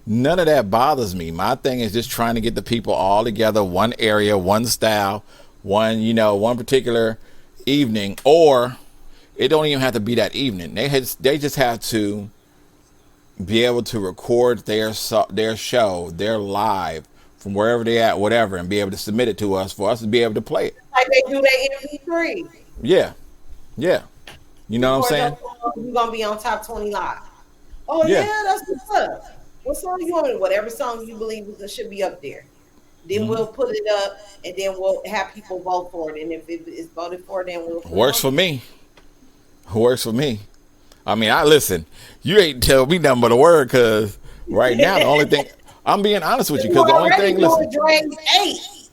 None of that bothers me. My thing is just trying to get the people all together, one area, one style, one particular evening, or it don't even have to be that evening. They just have to be able to record their show, their live from wherever they at, whatever, and be able to submit it to us for us to be able to play it. Like they do that MP3. Yeah. You know what I'm saying? You're gonna be on top 20 live. Oh yeah, that's what's up. What song you want? Whatever song you believe should be up there. Then we'll put it up, and then we'll have people vote for it. And if it is voted for, then we'll. Works for me. Works for me. I mean, listen. You ain't tell me nothing but a word, because right now the only thing I'm being honest with you, because the only thing, listen, Dre's 8.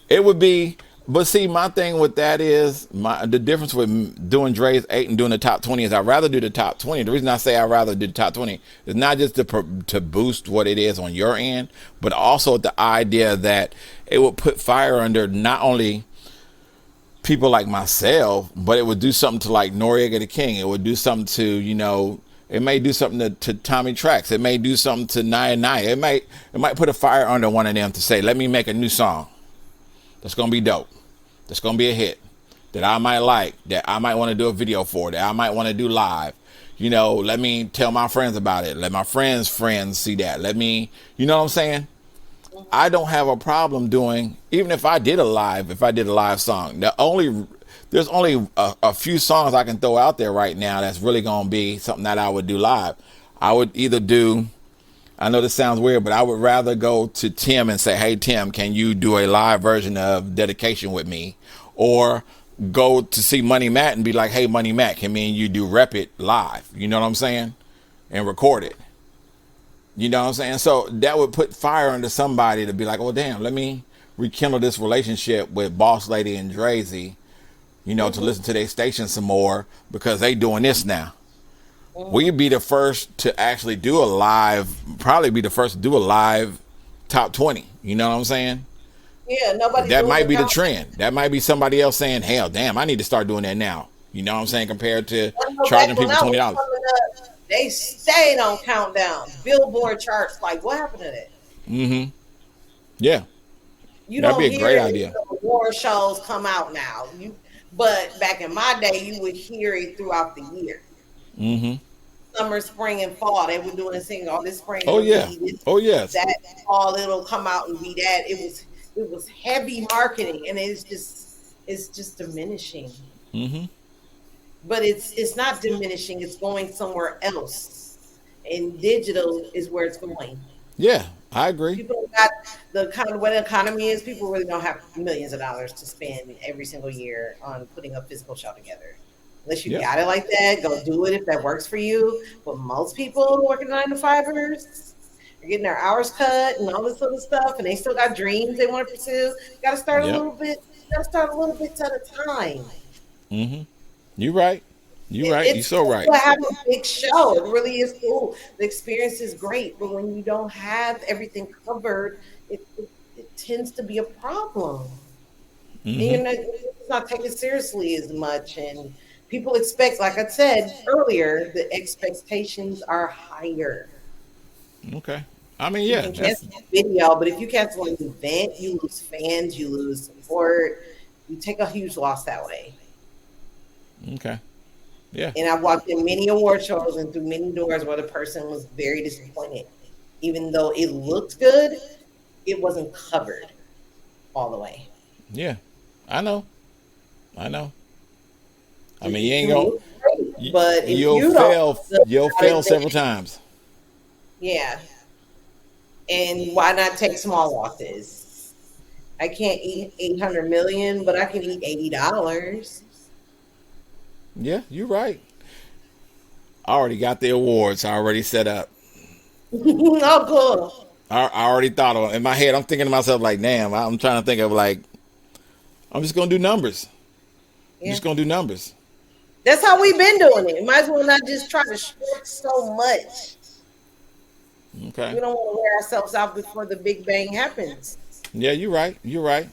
It would be. But see, my thing with that is the difference with doing Dre's 8 and doing the top 20 is I'd rather do the top 20. The reason I say I'd rather do the top 20 is not just to boost what it is on your end, but also the idea that it would put fire under not only people like myself, but it would do something to like Noriega the King. It would do something to, it may do something to Tommy Trax. It may do something to Naya Naya. It might put a fire under one of them to say, let me make a new song that's going to be dope, that's going to be a hit, that I might like, that I might want to do a video for, that I might want to do live. Let me tell my friends about it. Let my friends' friends see that. Let me, you know what I'm saying? I don't have a problem doing, even if I did a live song. There's only a few songs I can throw out there right now that's really going to be something that I would do live. I would either do, I know this sounds weird, but I would rather go to Tim and say, hey, Tim, can you do a live version of Dedication with me? Or go to see Money Matt and be like, hey, Money Matt, can me and you do Rep It live? You know what I'm saying? And record it. You know what I'm saying? So that would put fire under somebody to be like, oh, damn, let me rekindle this relationship with Boss Lady and Drazy, to listen to their station some more because they doing this now. We'd be the first to actually do a live, probably be the first to do a live top 20. You know what I'm saying? Yeah, nobody. That might be the trend. That might be somebody else saying, hell, damn, I need to start doing that now. You know what I'm saying? Compared to charging people $20. They stayed on countdown, Billboard charts. Like, what happened to that? Mm-hmm. Yeah. That'd be a great idea. Award shows come out now. But back in my day, you would hear it throughout the year. Mm-hmm. Summer, spring, and fall. They were doing a single all this spring. Oh yeah. Oh yes. That fall, it'll come out and be that. It was heavy marketing, and it's just diminishing. Mm-hmm. but it's not diminishing. It's going somewhere else, and digital is where it's going. Yeah, I agree. People got the kind of what the economy is. People really don't have millions of dollars to spend every single year on putting a physical show together. Unless you Yeah. got it like that, go do it if that works for you. But most people working 9 to 5ers are getting their hours cut and all this other stuff, and they still got dreams they want to pursue. Got to start a Yep. little bit. Got to start a little bit at a time. Mm-hmm. You right. You right. You It's so cool right. to have a big show. It really is cool. The experience is great, but when you don't have everything covered, it tends to be a problem. And Mm-hmm. it's not taken seriously as much, and people expect, like I said earlier, the expectations are higher. Okay. I mean, You yeah. can That's cancel a video, but if you cancel an event, you lose fans, you lose support, you take a huge loss that way. okay. Yeah. And I've walked in many award shows and through many doors where the person was very disappointed. Even though it looked good, it wasn't covered all the way. Yeah. I know. I know. I mean, you ain't It gonna. looks great, but if You'll you fail. don't, You'll fail several times. yeah. And why not take small losses? I can't eat 800 million, but I can eat $80. Yeah, you're right. I already got the awards already set up. Oh, cool. I already thought of it. In my head. I'm thinking to myself like, damn. I'm trying to think of like, I'm just gonna do numbers. I'm Yeah. just gonna do numbers. That's how we've been doing it. Might as well not just try to short so much. Okay. We don't want to wear ourselves out before the big bang happens. Yeah, you're right. You're right.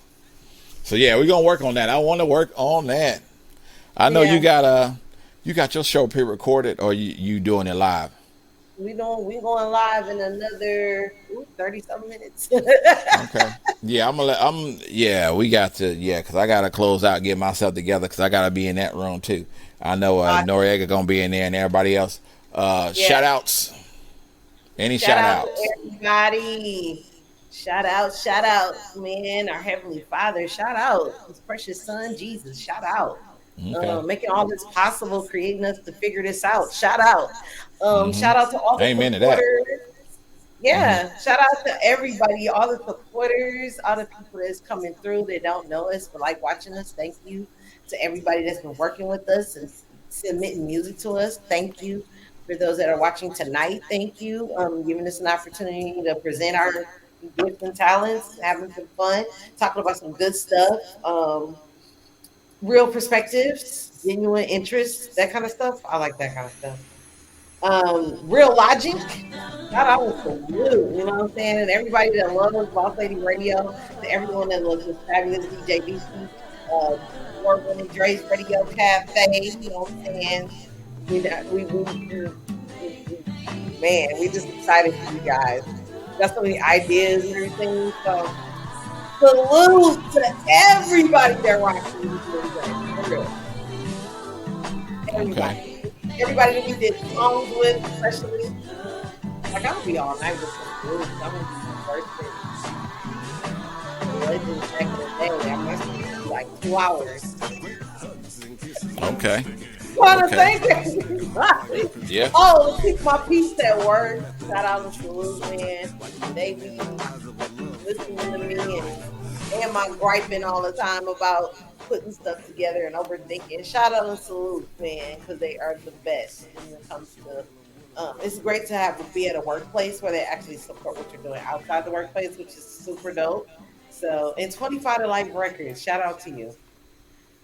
So yeah, we're gonna work on that. I want to work on that. I know Yeah. you got your show pre-recorded, or you doing it live. We going live in another 30 something minutes. Okay. Yeah, yeah, we got to, yeah, because I got to close out, get myself together, because I got to be in that room too. I know Noriega going to be in there and everybody else. Shout outs. Any shout Shout out outs? to everybody. Shout out, man. Our Heavenly Father. Shout out His precious Son, Jesus. Shout out. Okay. Making all this possible, creating us to figure this out. Shout out. Shout out to all the Amen to that. supporters. Yeah, shout out to everybody, all the supporters, all the people that's coming through that don't know us but like watching us. Thank you to everybody that's been working with us and submitting music to us. Thank you for those that are watching tonight. Thank you, giving us an opportunity to present our gifts and talents, having some fun, talking about some good stuff, real perspectives, genuine interests, that kind of stuff. I like that kind of stuff. Real logic. Shout out to you, you know what I'm saying? And everybody that loves Boss Lady Radio, to everyone that loves this fabulous DJ BC, award-winning Dre's Radio Cafe, you know what I'm saying? Man, we just excited for you guys. Got so many ideas and everything. So salute to everybody that rocks with this radio. For real. Everybody. Everybody that we did songs with, especially. Like, I'll be all night with some groups. I'm going to be the first thing. Legends back in the day. I must be like 2 hours. Okay. Want to Okay. thank everybody. Yeah. Oh, keep my peace at work. Shout out to Salute, man. They be listening to me and my griping all the time about putting stuff together and overthinking. Shout out to Salute, man, because they are the best when it comes to. It's great to be at a workplace where they actually support what you're doing outside the workplace, which is super dope. So, and 25 to Life Records, shout out to you.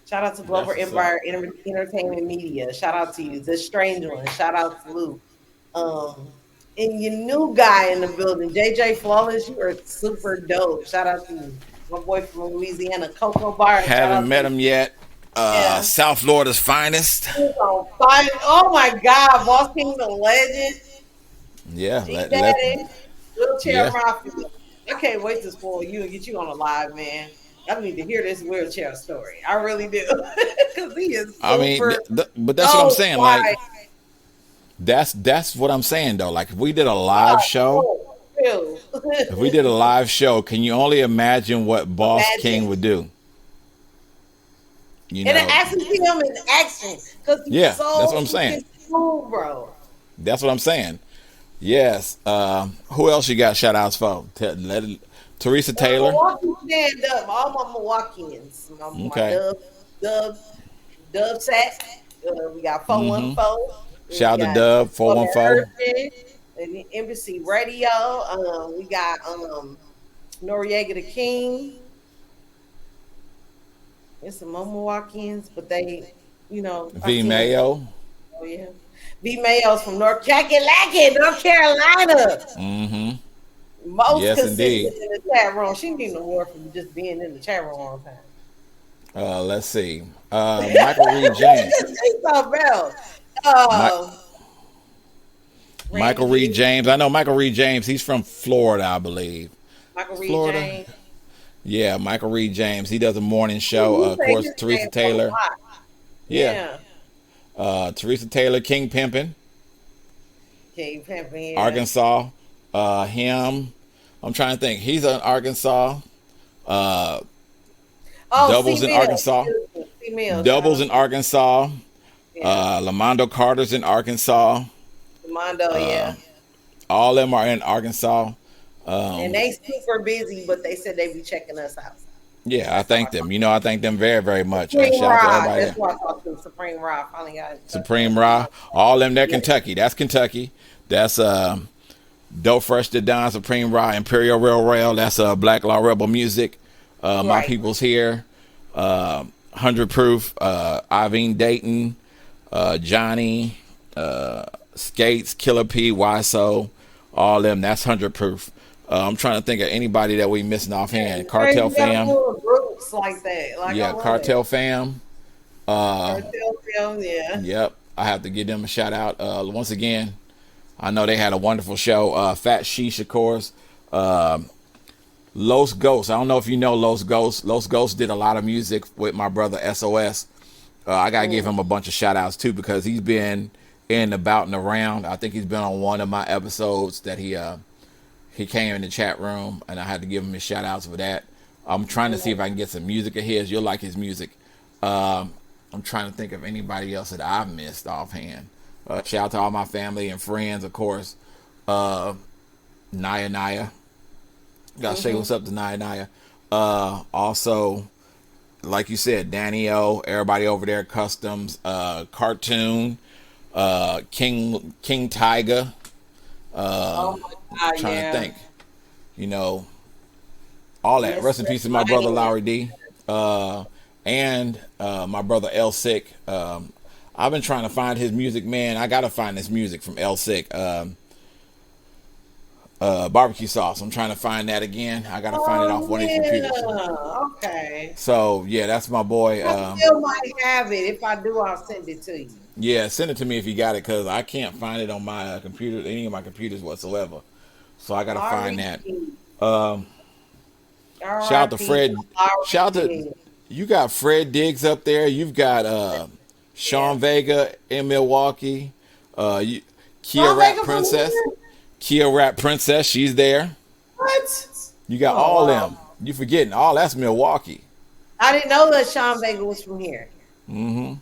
Shout out to Global That's Empire Entertainment Media. Shout out to you. The Strange One. Shout out to Luke. And your new guy in the building, JJ Flawless, you are super dope. Shout out to you. My boy from Louisiana, Cocoa Bar. Haven't met him yet. Yeah. South Florida's finest. He's on fire. Oh my God, Boss King the Legend. Yeah. G-Daddy. Wheelchair Yeah. Mafia. I can't wait to spoil you and get you on a live, man. I need to hear this wheelchair story. I really do. Because he is super. I mean, but that's what I'm saying. fire. Like, that's what I'm saying though. Like, if we did a live show, Real. if we did a live show, can you only imagine what Boss Imagine. King would do? You And know, I actually see him in action because he's yeah, so that's what I'm saying. smooth, bro. That's what I'm saying. Yes. Who else you got shout outs for? Teresa Taylor. Milwaukee stand up. All my Milwaukeeans. My Okay. Dub, Dub Sack. We got 414. Shout We out to got Dub Southern 414. Urban and the Embassy Radio. We got Noriega the King. There's some more Milwaukeeans, but they, I V see them. Mayo. Oh yeah. V Mayo's from North Kakalaki, North Carolina. Mm-hmm. Most Yes, consistent indeed. in the chat room. She need an award for just being in the chat room all the time. Let's see. Michael Reed James. Isabel. Michael Reed James. I know Michael Reed James. He's from Florida, I believe. Michael Reed Florida. James. Yeah, Michael Reed James. He does a morning show. You Of say course, his Teresa name Taylor. a lot. Yeah. Teresa Taylor, King Pimpin', King Pimpin', yeah. Arkansas. Him. I'm trying to think. He's in Arkansas. Doubles in female. Arkansas. Female. Doubles in Arkansas. Yeah. Lamondo Carter's in Arkansas. Mondo, yeah. All of them are in Arkansas. And they super busy, but they said they be checking us out. Yeah, I thank them. I thank them very, very much. Supreme Shout out to Ra. everybody. That's why I talked to Supreme Ra. Finally got it. Supreme Ra. All them, they're Kentucky. That's Kentucky. That's Dope Fresh to Don, Supreme Ra, Imperial Rail. That's Black Law Rebel Music. My Right. people's here. 100 Proof. Iveen Dayton. Johnny. Skates. Killer P. YSO. All them. That's 100 Proof. I'm trying to think of anybody that we missing offhand. Cartel Fam. Groups like that. Like Yeah, Cartel Fam. Cartel Fam, yeah. Yep. I have to give them a shout out. Once again, I know they had a wonderful show. Fat Sheesh, of course. Los Ghosts. I don't know if you know Los Ghosts. Los Ghosts did a lot of music with my brother SOS. I got to give him a bunch of shout outs too because he's been in, about, and around. I think he's been on one of my episodes that he came in the chat room, and I had to give him his shout outs for that. I'm trying to see if I can get some music of his. You'll like his music. I'm trying to think of anybody else that I've missed offhand. Shout out to all my family and friends, of course. Naya. Gotta say what's up to Naya. Also, like you said, Danny O, everybody over there, Customs, Cartoon, King Tiger. Oh my God, Trying to think, all that. Yes, Rest in peace to my right. brother Lowry D, and my brother L Sick. I've been trying to find his music, man. I gotta find this music from L Sick. Barbecue sauce. I'm trying to find that again. I gotta find it off one of these computers. Okay. So yeah, that's my boy. I still might have it. If I do, I'll send it to you. Yeah, send it to me if you got it, because I can't find it on my computer, any of my computers whatsoever. So I gotta find that. Shout out to Fred. Shout out to you. Got Fred Diggs up there. You've got Sean Vega in Milwaukee. Kia Rap Princess. Kia Rap Princess. She's there. What? You got all them. You forgetting all that's Milwaukee. I didn't know that Sean Vega was from here. Mm-hmm.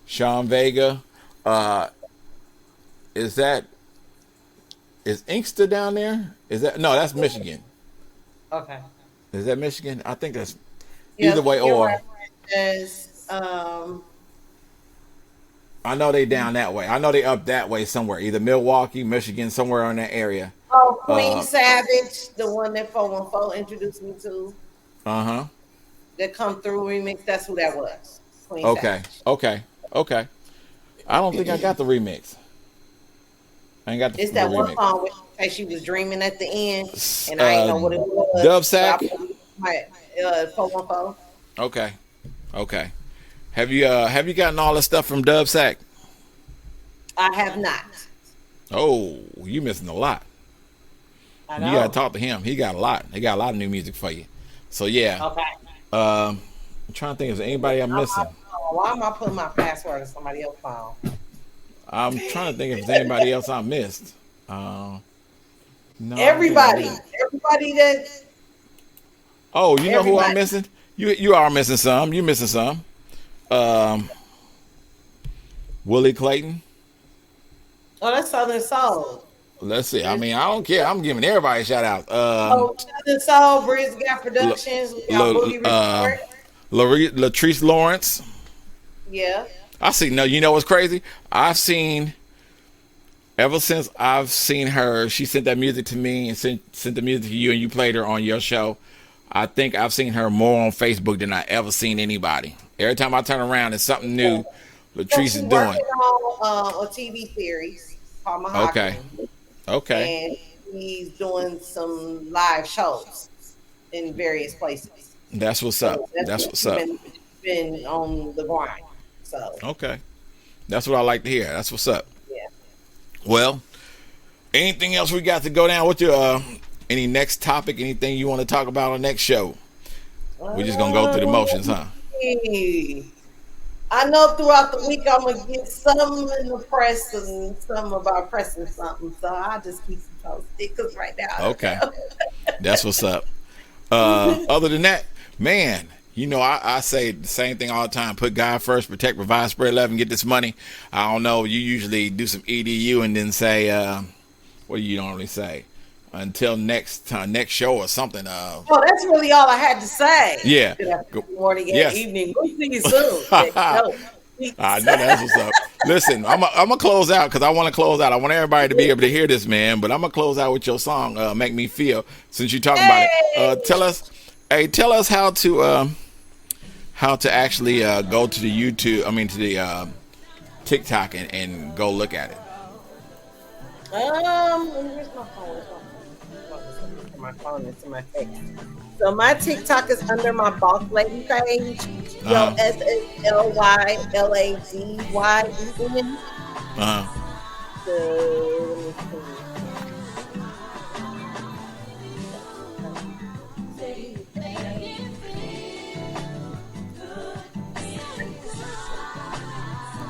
Sean Vega. Is Inkster down there? That's Michigan. Okay. Is that Michigan? I think that's either way. Or I know they down that way. I know they up that way somewhere. Either Milwaukee, Michigan, somewhere in that area. Oh, Queen Savage, the one that 414 introduced me to. Uh-huh. That Come Through remix. That's who that was. Queen Okay. Savage. Okay. I don't think I got the remix. I ain't got the It's that remix. one song where she was dreaming at the end, and I didn't know what it was. Dub Sack. So my 414. Okay. Have you gotten all the stuff from Dub Sack? I have not. Oh, you missing a lot. I know. You gotta talk to him. He got a lot. He got a lot of new music for you. So yeah. Okay. I'm trying to think. Is there anybody I'm missing? Why am I putting my password in somebody else's phone? I'm trying to think if there's anybody else I missed. No. Everybody that. Oh, you know who I'm Everybody. missing? You are missing some. You missing some. Willie Clayton. Oh, that's Southern Soul. Let's see. I mean, I don't care. I'm giving everybody a shout out. Oh, Southern Soul, Breeze got Productions. We got Boogie Report. Latrice Lawrence. Yeah. I see. No, you know what's crazy? I've seen, ever since I've seen her, she sent that music to me and sent the music to you, and you played her on your show. I think I've seen her more on Facebook than I ever seen anybody. Every time I turn around, it's something new Latrice is doing. On a TV series called Mahogany. Okay. And he's doing some live shows in various places. That's what's up. That's what's up. Been on the grind. So. Okay. That's what I like to hear. That's what's up. Yeah. Well, anything else we got to go down with your any next topic, anything you want to talk about on the next show? We're just gonna go through the motions, huh? I know throughout the week I'm gonna get some in the press and some about pressing something, so I'll just keep some posted because right now. Okay, that's what's up. Other than that, man, you know I say the same thing all the time: put God first, protect, provide, spread love, and get this money. I don't know. You usually do some EDU and then say, what do you normally say? Until next time, next show or something. Oh, that's really all I had to say. Yeah. Good morning and Yes. evening. We'll see you soon. I know that's what's up. Listen, I'm gonna close out because I want to close out. I want everybody to be able to hear this, man. But I'm gonna close out with your song, "Make Me Feel." Since you're talking about it, tell us how to actually go to the YouTube. I mean, to the TikTok and go look at it. Where's my phone? My phone is in my face. So my TikTok is under my Boss Lady page. SSLYLADYEN.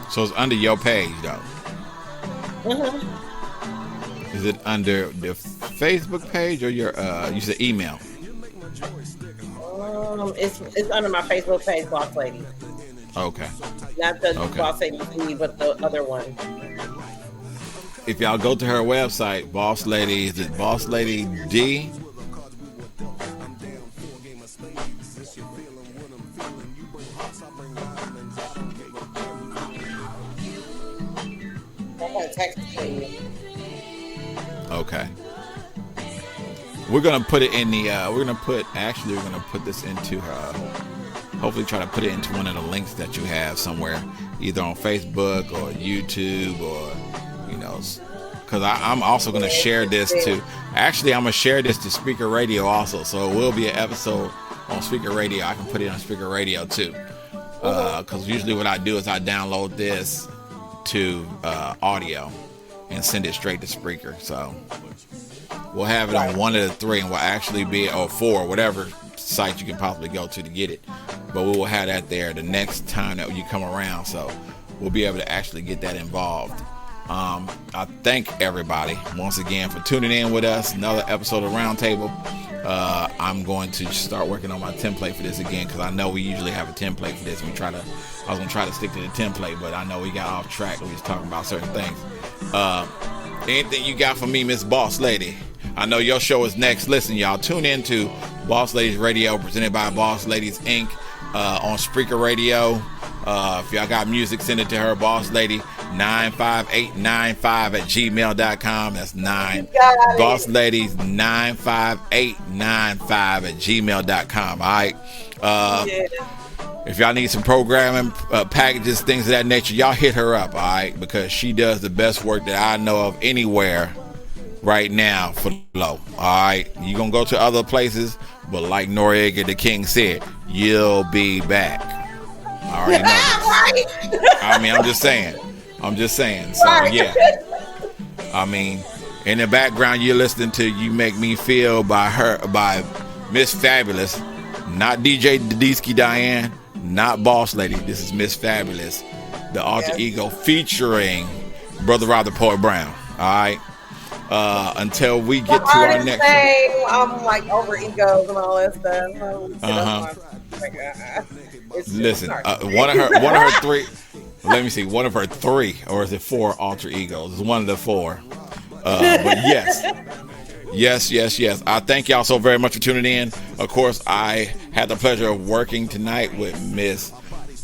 So it's under your page, though. Is it under the Facebook page or your you said email? It's under my Facebook page, Boss Lady. Okay. Not the Boss Lady D, but the other one. If y'all go to her website, Boss Lady, is it Boss Lady D? I'm gonna text it to you. Okay. We're gonna put it in the. We're gonna put this into her. Hopefully, try to put it into one of the links that you have somewhere, either on Facebook or YouTube, or because I'm also gonna share this to. Actually, I'm gonna share this to Speaker Radio also, so it will be an episode on Speaker Radio. I can put it on Speaker Radio too, because usually what I do is I download this to audio and send it straight to Spreaker. So we'll have it on one of the three, and we'll actually be, or four, whatever site you can possibly go to get it. But we will have that there the next time that you come around, so we'll be able to actually get that involved. I thank everybody once again for tuning in with us. Another episode of Roundtable. I'm going to start working on my template for this again, because I know we usually have a template for this. I was gonna try to stick to the template, but I know we got off track. We was talking about certain things. Anything you got for me, Miss Boss Lady? I know your show is next. Listen, y'all, tune in to Boss Ladies Radio, presented by Boss Ladies Inc. On Spreaker Radio. If y'all got music, send it to her, Boss Lady 95895 @gmail.com. That's 9 Boss Ladies 95895 @gmail.com. All right. If y'all need some programming packages, things of that nature, y'all hit her up, all right? Because she does the best work that I know of anywhere right now for low. All right, you gonna go to other places, but like Noriega the King said, you'll be back. I already know this. I mean, I'm just saying. So yeah, I mean, in the background, you're listening to "You Make Me Feel" by Miss Fabulous, not DJ Dedisky Diane, not Boss Lady. This is Miss Fabulous, the alter ego, featuring Brother Rob the Poet Brown. All right. Until we get to our next I'm like over egos and all that stuff. Listen, one of her three. Let me see. One of her three, or is it four alter egos? It's one of the four. But yes. I thank y'all so very much for tuning in. Of course, I had the pleasure of working tonight with Miss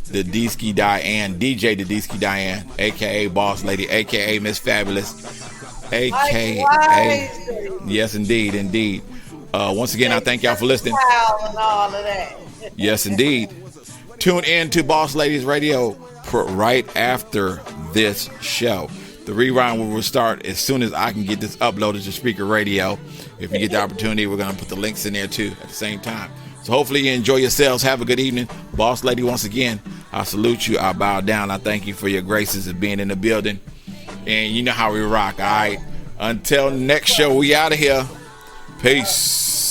Dadisky Diane, DJ Dadisky Diane, aka Boss Lady, aka Miss Fabulous, aka yes, indeed. Once again, I thank y'all for listening. And all of that. Yes, indeed. Tune in to Boss Ladies Radio right after this show. The rewind will start as soon as I can get this uploaded to Speaker Radio. If you get the opportunity, we're going to put the links in there too at the same time. So hopefully you enjoy yourselves. Have a good evening. Boss Lady, once again, I salute you. I bow down. I thank you for your graces of being in the building. And you know how we rock, all right? Until next show, we out of here. Peace.